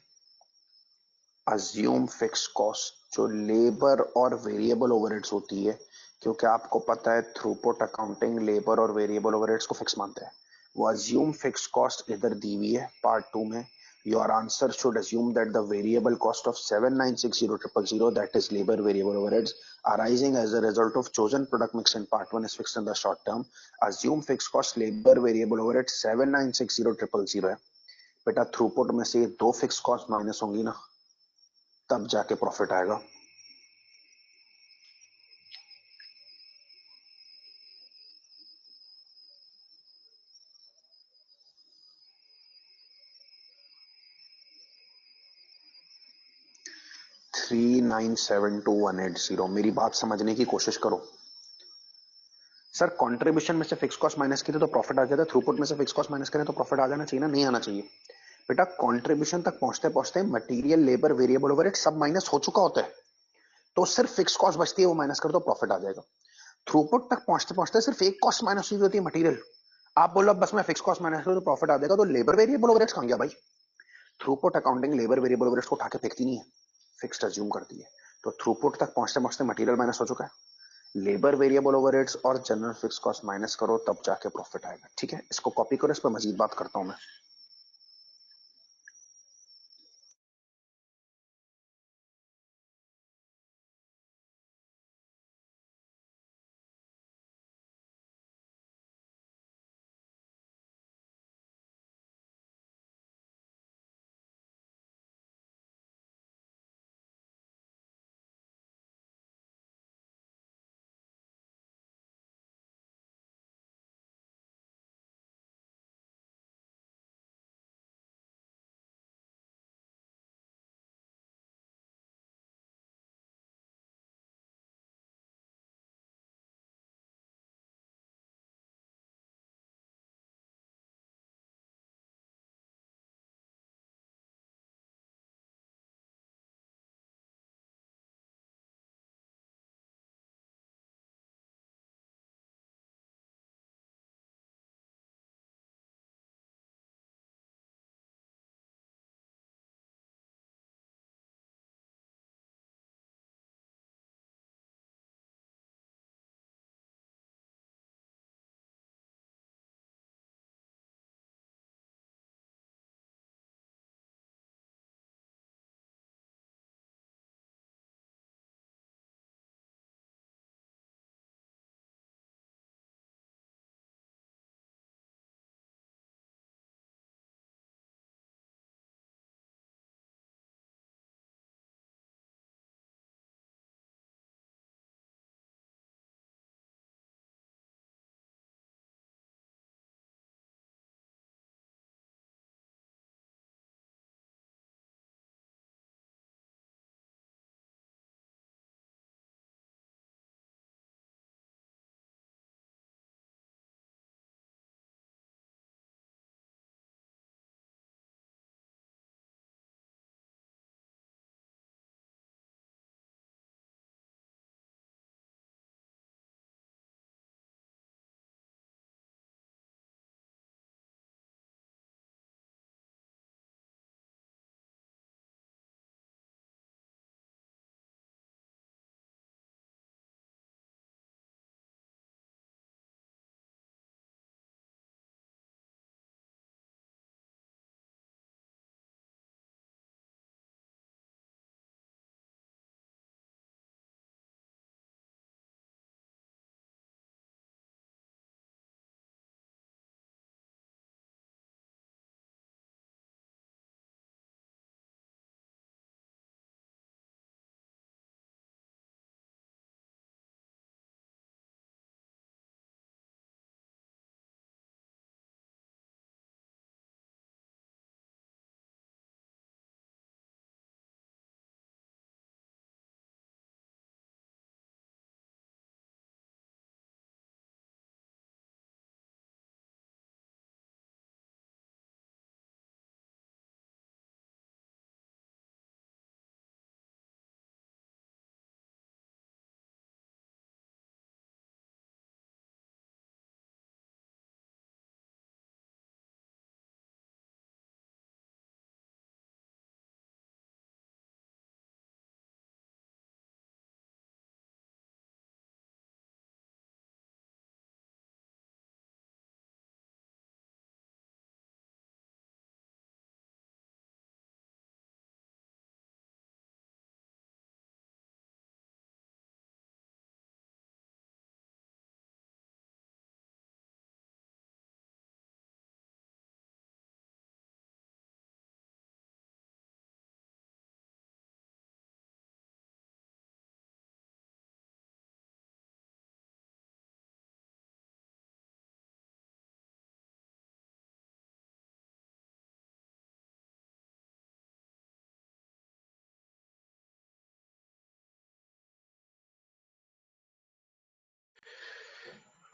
अज्यूम फिक्स कॉस्ट जो लेबर और वेरिएबल ओवरहेड्स होती है, क्योंकि आपको पता है थ्रूपुट अकाउंटिंग लेबर और वेरिएबल ओवरहेड्स को फिक्स मानते हैं। वो अज्यूम फिक्स कॉस्ट इधर दी हुई है पार्ट 2 में। Your answer should assume that the variable cost of 7960000, that is labor, variable overheads, arising as a result of chosen product mix in part 1 is fixed in the short term. Assume fixed cost labor variable overhead 7960000 है। बेटा throughput में से दो fix cost minus होंगी ना, तब जाके profit आएगा। Three nine seven two one eight zero, मेरी बात समझने की कोशिश करो। सर कंट्रीब्यूशन में से फिक्स कॉस्ट माइनस की तो प्रॉफिट आ जाता है, थ्रूपुट में से फिक्स कॉस्ट माइनस करें तो प्रॉफिट आ जाना चाहिए ना, नहीं आना चाहिए? बेटा कंट्रीब्यूशन तक पहुंचते पहुंचते मटेरियल, लेबर, वेरिएबल ओवरहेड सब माइनस हो चुका होता है, तो सिर्फ फिक्स कॉस्ट बचती है, वो माइनस कर दो, प्रॉफिट आ जाएगा। थ्रूपुट तक पहुंचते पहुंचते सिर्फ एक कॉस्ट माइनस हुई होती है, मटेरियल। आप बोलो बस मैं फिक्स कॉस्ट माइनस करूं तो प्रॉफिट आ जाएगा, तो लेबर, वेरिएबल ओवरहेड्स कहां गया भाई? Throughput accounting labour, variable overheads को उठा के फेंकती नहीं है, फिक्स्ड अज्यूम करती है। तो थ्रूपुट तक पहुंचते पहुंचते मटेरियल माइनस हो चुका है, लेबर, वेरिएबल ओवरहेड्स और जनरल फिक्स कॉस्ट माइनस करो, तब जाके प्रॉफिट आएगा। ठीक है, इसको कॉपी करो, इस पर मजीद बात करता हूं मैं।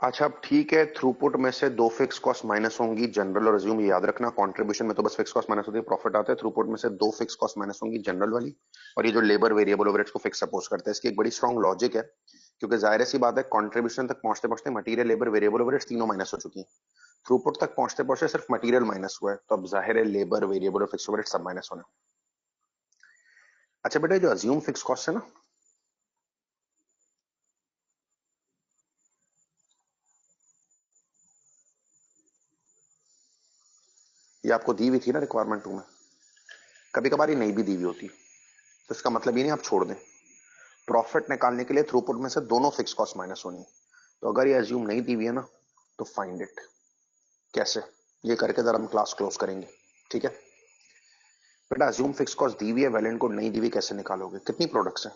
अच्छा अब ठीक है, थ्रूपुट में से दो फिक्स कॉस्ट माइनस होंगी, जनरल और अज्यूम, ये याद रखना। कंट्रीब्यूशन में तो बस फिक्स कॉस्ट माइनस होती है, प्रॉफिट आता है। थ्रूपुट में से दो फिक्स कॉस्ट माइनस होंगी, जनरल वाली और ये जो लेबर वेरिएबल ओवरहेड्स को फिक्स सपोज करते हैं। इसकी एक बड़ी स्ट्रॉन्ग लॉजिक है, क्योंकि जाहिर सी बात है कंट्रीब्यूशन तक पहुंचते पहुंचते मटीरियल, लेबर, वेरिएबल ओवरहेड्स तीनों माइनस हो चुकी हैं। थ्रूपुट तक पहुंचते पहुंचते सिर्फ मटीरियल माइनस हुआ है, तो अब जाहिर है लेबर, वेरिएबल और फिक्स ओवरहेड सब माइनस होने। अच्छा बेटा, जो अज्यूम फिक्स कॉस्ट है ना, ये आपको दी हुई थी ना रिक्वायरमेंट 2 में। कभी कभार ये नहीं भी दी हुई होती, तो इसका मतलब ये नहीं आप छोड़ दें। प्रॉफिट निकालने के लिए थ्रूपुट में से दोनों फिक्स कॉस्ट माइनस होनी है। तो अगर ये अज्यूम नहीं दी हुई है ना, तो फाइंड इट। कैसे, ये करके जरा हम क्लास क्लोज करेंगे, ठीक है। बेटा अज्यूम फिक्स कॉस्ट दी हुई है, वैलेंट कोड नहीं दी हुई, कैसे निकालोगे? कितनी प्रोडक्ट्स हैं?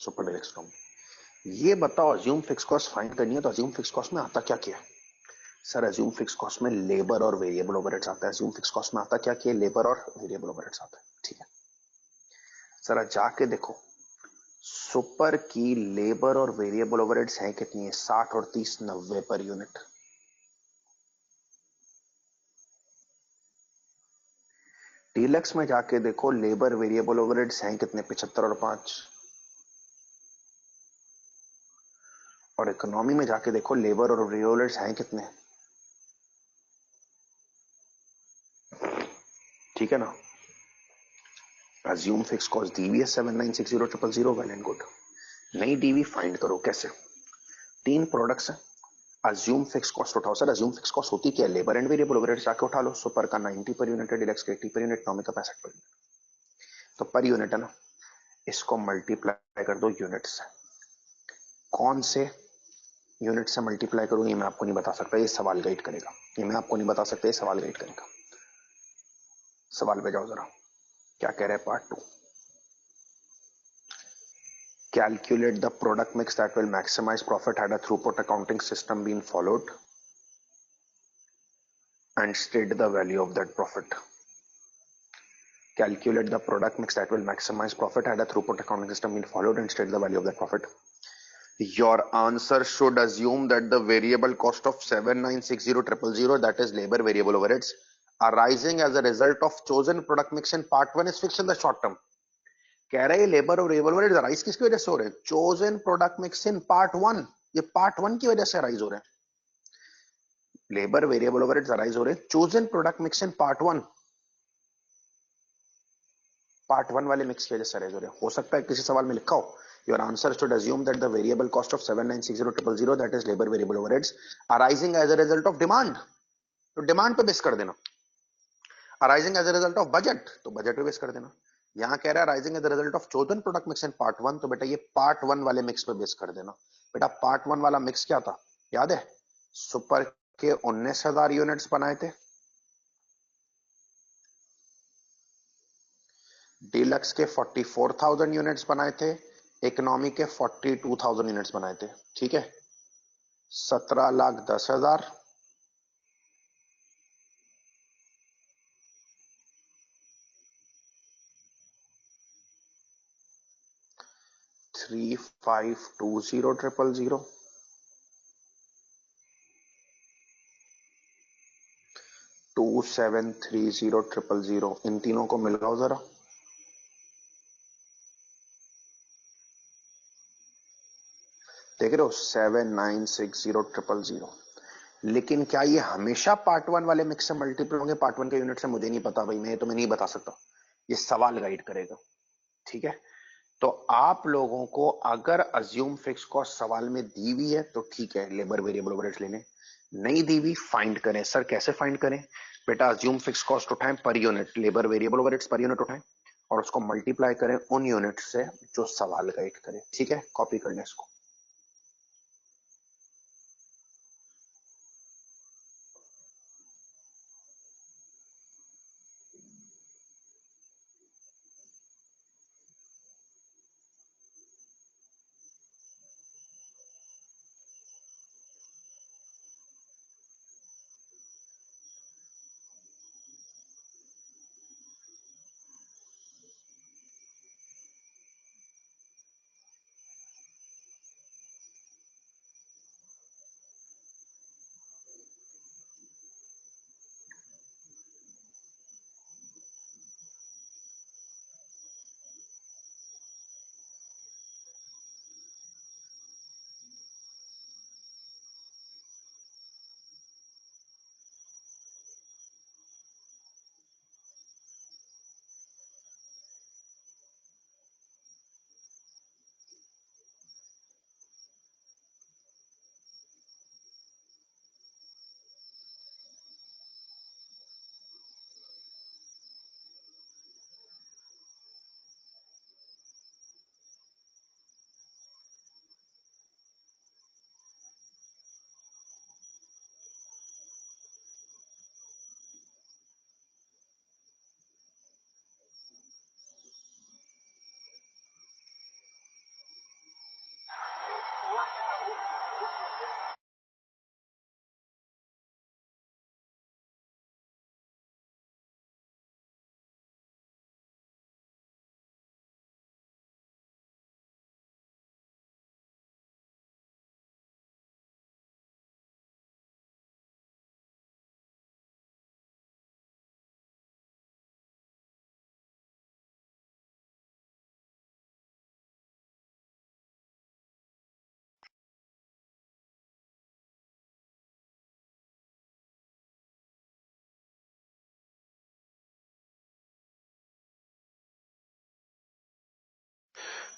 सुपर डिलक्स कम। ये बताओ, अज्यूम फिक्स कॉस्ट फाइंड करनी है तो अज्यूम फिक्स कॉस्ट में आता क्या क्या है? सर अज्यूम फिक्स कॉस्ट में लेबर और वेरिएबल ओवरहेड्स आता है। अज्यूम फिक्स कॉस्ट में आता क्या क्या? लेबर और वेरिएबल ओवरहेड्स आता है, ठीक है। जरा जाके देखो, सुपर की लेबर और वेरिएबल ओवरहेड्स हैं कितनी है? 60 और 30, 90 पर यूनिट। डीलक्स में जाके देखो, लेबर वेरिएबल ओवरहेड्स हैं कितने? 75 और 5। और इकोनॉमी में जाके देखो, लेबर और वेरिएबल ओवरहेड्स हैं कितने? ठीक है ना। अज्यूम फिक्स कॉस्ट दी हुई है 79600000, वेल एंड गुड। नई डीवी फाइंड करो। कैसे? तीन प्रोडक्ट्स हैं, अज्यूम फिक्स कॉस्ट उठाओ। सर अज्यूम फिक्स कॉस्ट होती क्या है? लेबर एंड वेरिएबल ओवरहेड्स जाके उठा लो। सुपर का 90 पर यूनिट है, डीलक्स का 80 पर यूनिट, इकोनॉमी का 65 पर यूनिट। तो पर यूनिट है ना, इसको मल्टीप्लाई कर दो यूनिट से। कौन से यूनिट से मल्टीप्लाई करूं ये मैं आपको नहीं बता सकता, ये सवाल गाइड करेगा। ये मैं आपको नहीं बता सकता, ये सवाल गाइड करेगा। सवाल पे जाओ जरा, क्या कह रहे हैं part 2। Calculate the product mix that will maximize profit had a throughput accounting system been followed and state the value of that profit. Calculate the product mix that will maximize profit had a throughput accounting system been followed and state the value of that profit. Your answer should assume that the variable cost of 7960000, that is labor variable overheads, arising as a result of chosen product mix in part 1 is fixed in the short term. कह रहे हैं labour और variable overheads rise किसकी वजह से हो रहे हैं? Chosen product mix in part 1। ये पार्ट 1 की वजह से राइज हो रहे हैं। लेबर वेरिएबल ओवरहेड्स राइज हो रहे हैं chosen product mix in part 1। Part 1 वाले मिक्स की वजह से राइज हो रहे हैं। हो सकता है किसी सवाल में लिखा हो, your answer should assume that the variable cost of 7960000, that is labour variable overheads, arising as a result of demand. तो डिमांड पे बेस कर देना। Arising as a result of budget, तो बजट पे बेस कर देना। यहां कह रहा है rising as a result of chosen product mix in part 1, तो बेटा ये पार्ट 1 वाले मिक्स पे बेस कर देना। बेटा पार्ट 1 वाला मिक्स क्या था, याद है? सुपर के 19,000 यूनिट्स बनाए थे, डीलक्स के 44,000 यूनिट्स बनाए थे, इकोनॉमी के 42,000 यूनिट्स बनाए थे, ठीक है। 17,10,000, 3520,000, 2730,000, इन तीनों को मिलाओ जरा। देख रहे हो, 7960000। लेकिन क्या ये हमेशा पार्ट 1 वाले मिक्स से मल्टीपल होंगे पार्ट 1 के यूनिट से? मुझे नहीं पता भाई, मैं नहीं बता सकता, ये सवाल गाइड करेगा, ठीक है। तो आप लोगों को अगर अज्यूम फिक्स कॉस्ट सवाल में दी हुई है तो ठीक है, लेबर वेरिएबल ओवरहेड्स लेने। नहीं दी हुई फाइंड करें। सर कैसे फाइंड करें? बेटा अज्यूम फिक्स कॉस्ट उठाएं per unit, labour variable overheads per unit उठाएं और उसको मल्टीप्लाई करें उन यूनिट से जो सवाल गाइड करे, ठीक है। कॉपी करने इसको।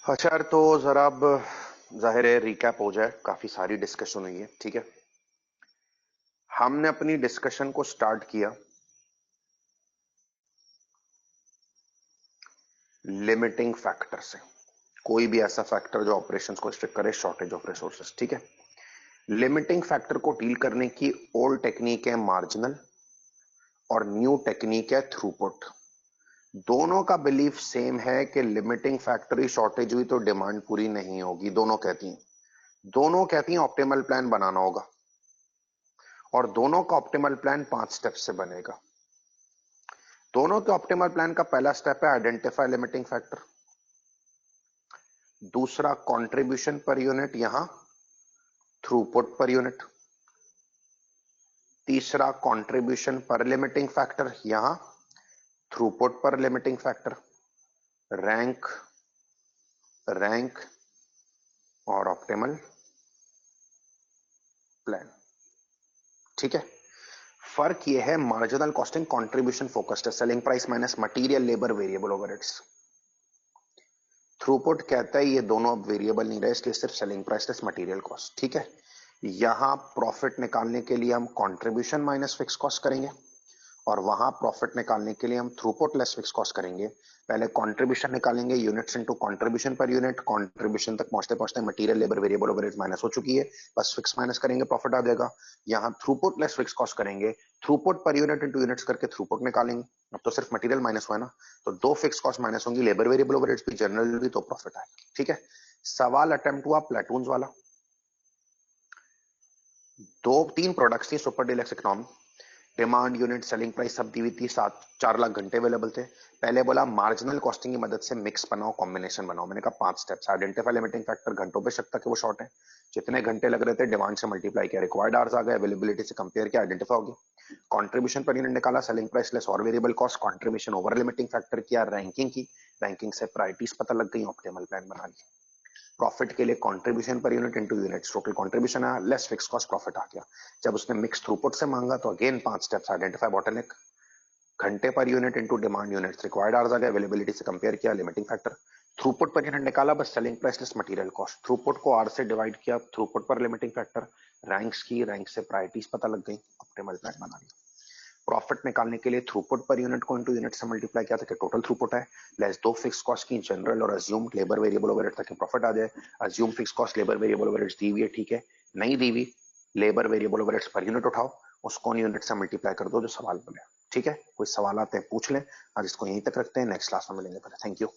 अच्छा यार, तो जरा अब जाहिर है रिकैप हो जाए, काफी सारी डिस्कशन हुई है। ठीक है, हमने अपनी डिस्कशन को स्टार्ट किया लिमिटिंग फैक्टर से। कोई भी ऐसा फैक्टर जो ऑपरेशंस को रिस्ट्रिक्ट करे, शॉर्टेज ऑफ रिसोर्सेज। ठीक है, लिमिटिंग फैक्टर को डील करने की ओल्ड टेक्निक है मार्जिनल और न्यू टेक्निक है थ्रूपुट। दोनों का बिलीफ सेम है कि लिमिटिंग फैक्टर ही शॉर्टेज हुई तो डिमांड पूरी नहीं होगी। दोनों कहती हैं ऑप्टिमल प्लान बनाना होगा, और दोनों का ऑप्टिमल प्लान 5 स्टेप से बनेगा। दोनों के ऑप्टिमल प्लान का पहला स्टेप है आइडेंटिफाई लिमिटिंग फैक्टर, दूसरा कंट्रीब्यूशन पर यूनिट, यहां थ्रूपुट पर यूनिट, तीसरा कंट्रीब्यूशन पर लिमिटिंग फैक्टर, यहां throughput per limiting factor, rank rank और ऑप्टिमल प्लान। ठीक है, फर्क यह है मार्जिनल कॉस्टिंग कंट्रीब्यूशन फोकस्ड है, selling price minus material labour variable overheads. Throughput कहता है ये दोनों अब वेरिएबल नहीं रहे, इसलिए सिर्फ selling price less material cost. ठीक है, यहां प्रॉफिट निकालने के लिए हम कंट्रीब्यूशन माइनस फिक्स कॉस्ट करेंगे, और वहां प्रॉफिट निकालने के लिए हम थ्रूपुट लेस फिक्स कॉस्ट करेंगे। पहले कंट्रीब्यूशन निकालेंगे, units into contribution per unit. Contribution तक पहुंचते पहुंचते material labour variable overhead minus हो चुकी है, बस फिक्स माइनस करेंगे, प्रॉफिट आ जाएगा। यहां थ्रूपुट लेस फिक्स कॉस्ट करेंगे, throughput per unit into units करके थ्रूपुट निकालेंगे। अब तो सिर्फ मटेरियल माइनस हुआ है ना, तो दो फिक्स कॉस्ट माइनस होंगी, लेबर वेरिएबल ओवरहेड्स भी, जनरल भी, तो प्रॉफिट आएगा। ठीक है, सवाल अटेम्प्ट हुआ प्लेटून्स वाला। दो तीन प्रोडक्ट्स थी super deluxe economy, demand unit selling price सब दी हुई थी, 4 लाख घंटे अवेलेबल थे। पहले बोला मार्जिनल कॉस्टिंग की मदद से मिक्स बनाओ, कॉम्बिनेशन बनाओ। मैंने कहा 5 स्टेप्स, आइडेंटिफाई लिमिटिंग फैक्टर, घंटों पे शक था कि वो शॉर्ट है, जितने घंटे लग रहे थे डिमांड से मल्टीप्लाई किया, रिक्वायर्ड आवर्स आ गए, अवेलेबिलिटी से कंपेयर किया, आइडेंटिफाई हो गया। कंट्रीब्यूशन पर यूनिट निकाला, सेलिंग प्राइस लेस और variable cost, contribution over limiting factor किया, रैंकिंग की, रैंकिंग से प्रायोरिटीज पता लग गई, ऑप्टिमल प्लान बना लिया। प्रॉफिट के लिए contribution per unit into units, total contribution आया लेस फिक्स कॉस्ट, प्रॉफिट आ गया। जब उसने मिक्स थ्रूपुट से मांगा तो अगेन 5 स्टेप्स, आइडेंटिफाई बॉटलनेक, घंटे per unit into demand units, required hours आ गए, अवेलेबिलिटी से कंपेयर किया, limiting factor. Throughput per unit निकाला, बस selling price less material cost, throughput को आर से डिवाइड किया, throughput per limiting factor, ranks की, रैंक से प्रायोरिटीज पता लग गई, ऑप्टिमल प्लान बना लिया। प्रॉफिट निकालने के लिए थ्रूपुट पर यूनिट को इनटू यूनिट से मल्टीप्लाई किया था कि टोटल थ्रूपुट है, लेस दो फिक्स कॉस्ट की, जनरल और अज्यूम लेबर वेरिएबल ओवरहेड तक प्रॉफिट आ जाए। Assume fix cost labour variable overheads दी हुई है, ठीक है, नहीं दी हुई labour variable overheads per unit उठाओ, उसको यूनिट से मल्टीप्लाई कर दो जो सवाल बोले। ठीक है, कोई सवाल आते हैं पूछ लें, आज इसको यहीं तक रखते हैं, नेक्स्ट क्लास में मिलेंगे। Thank you.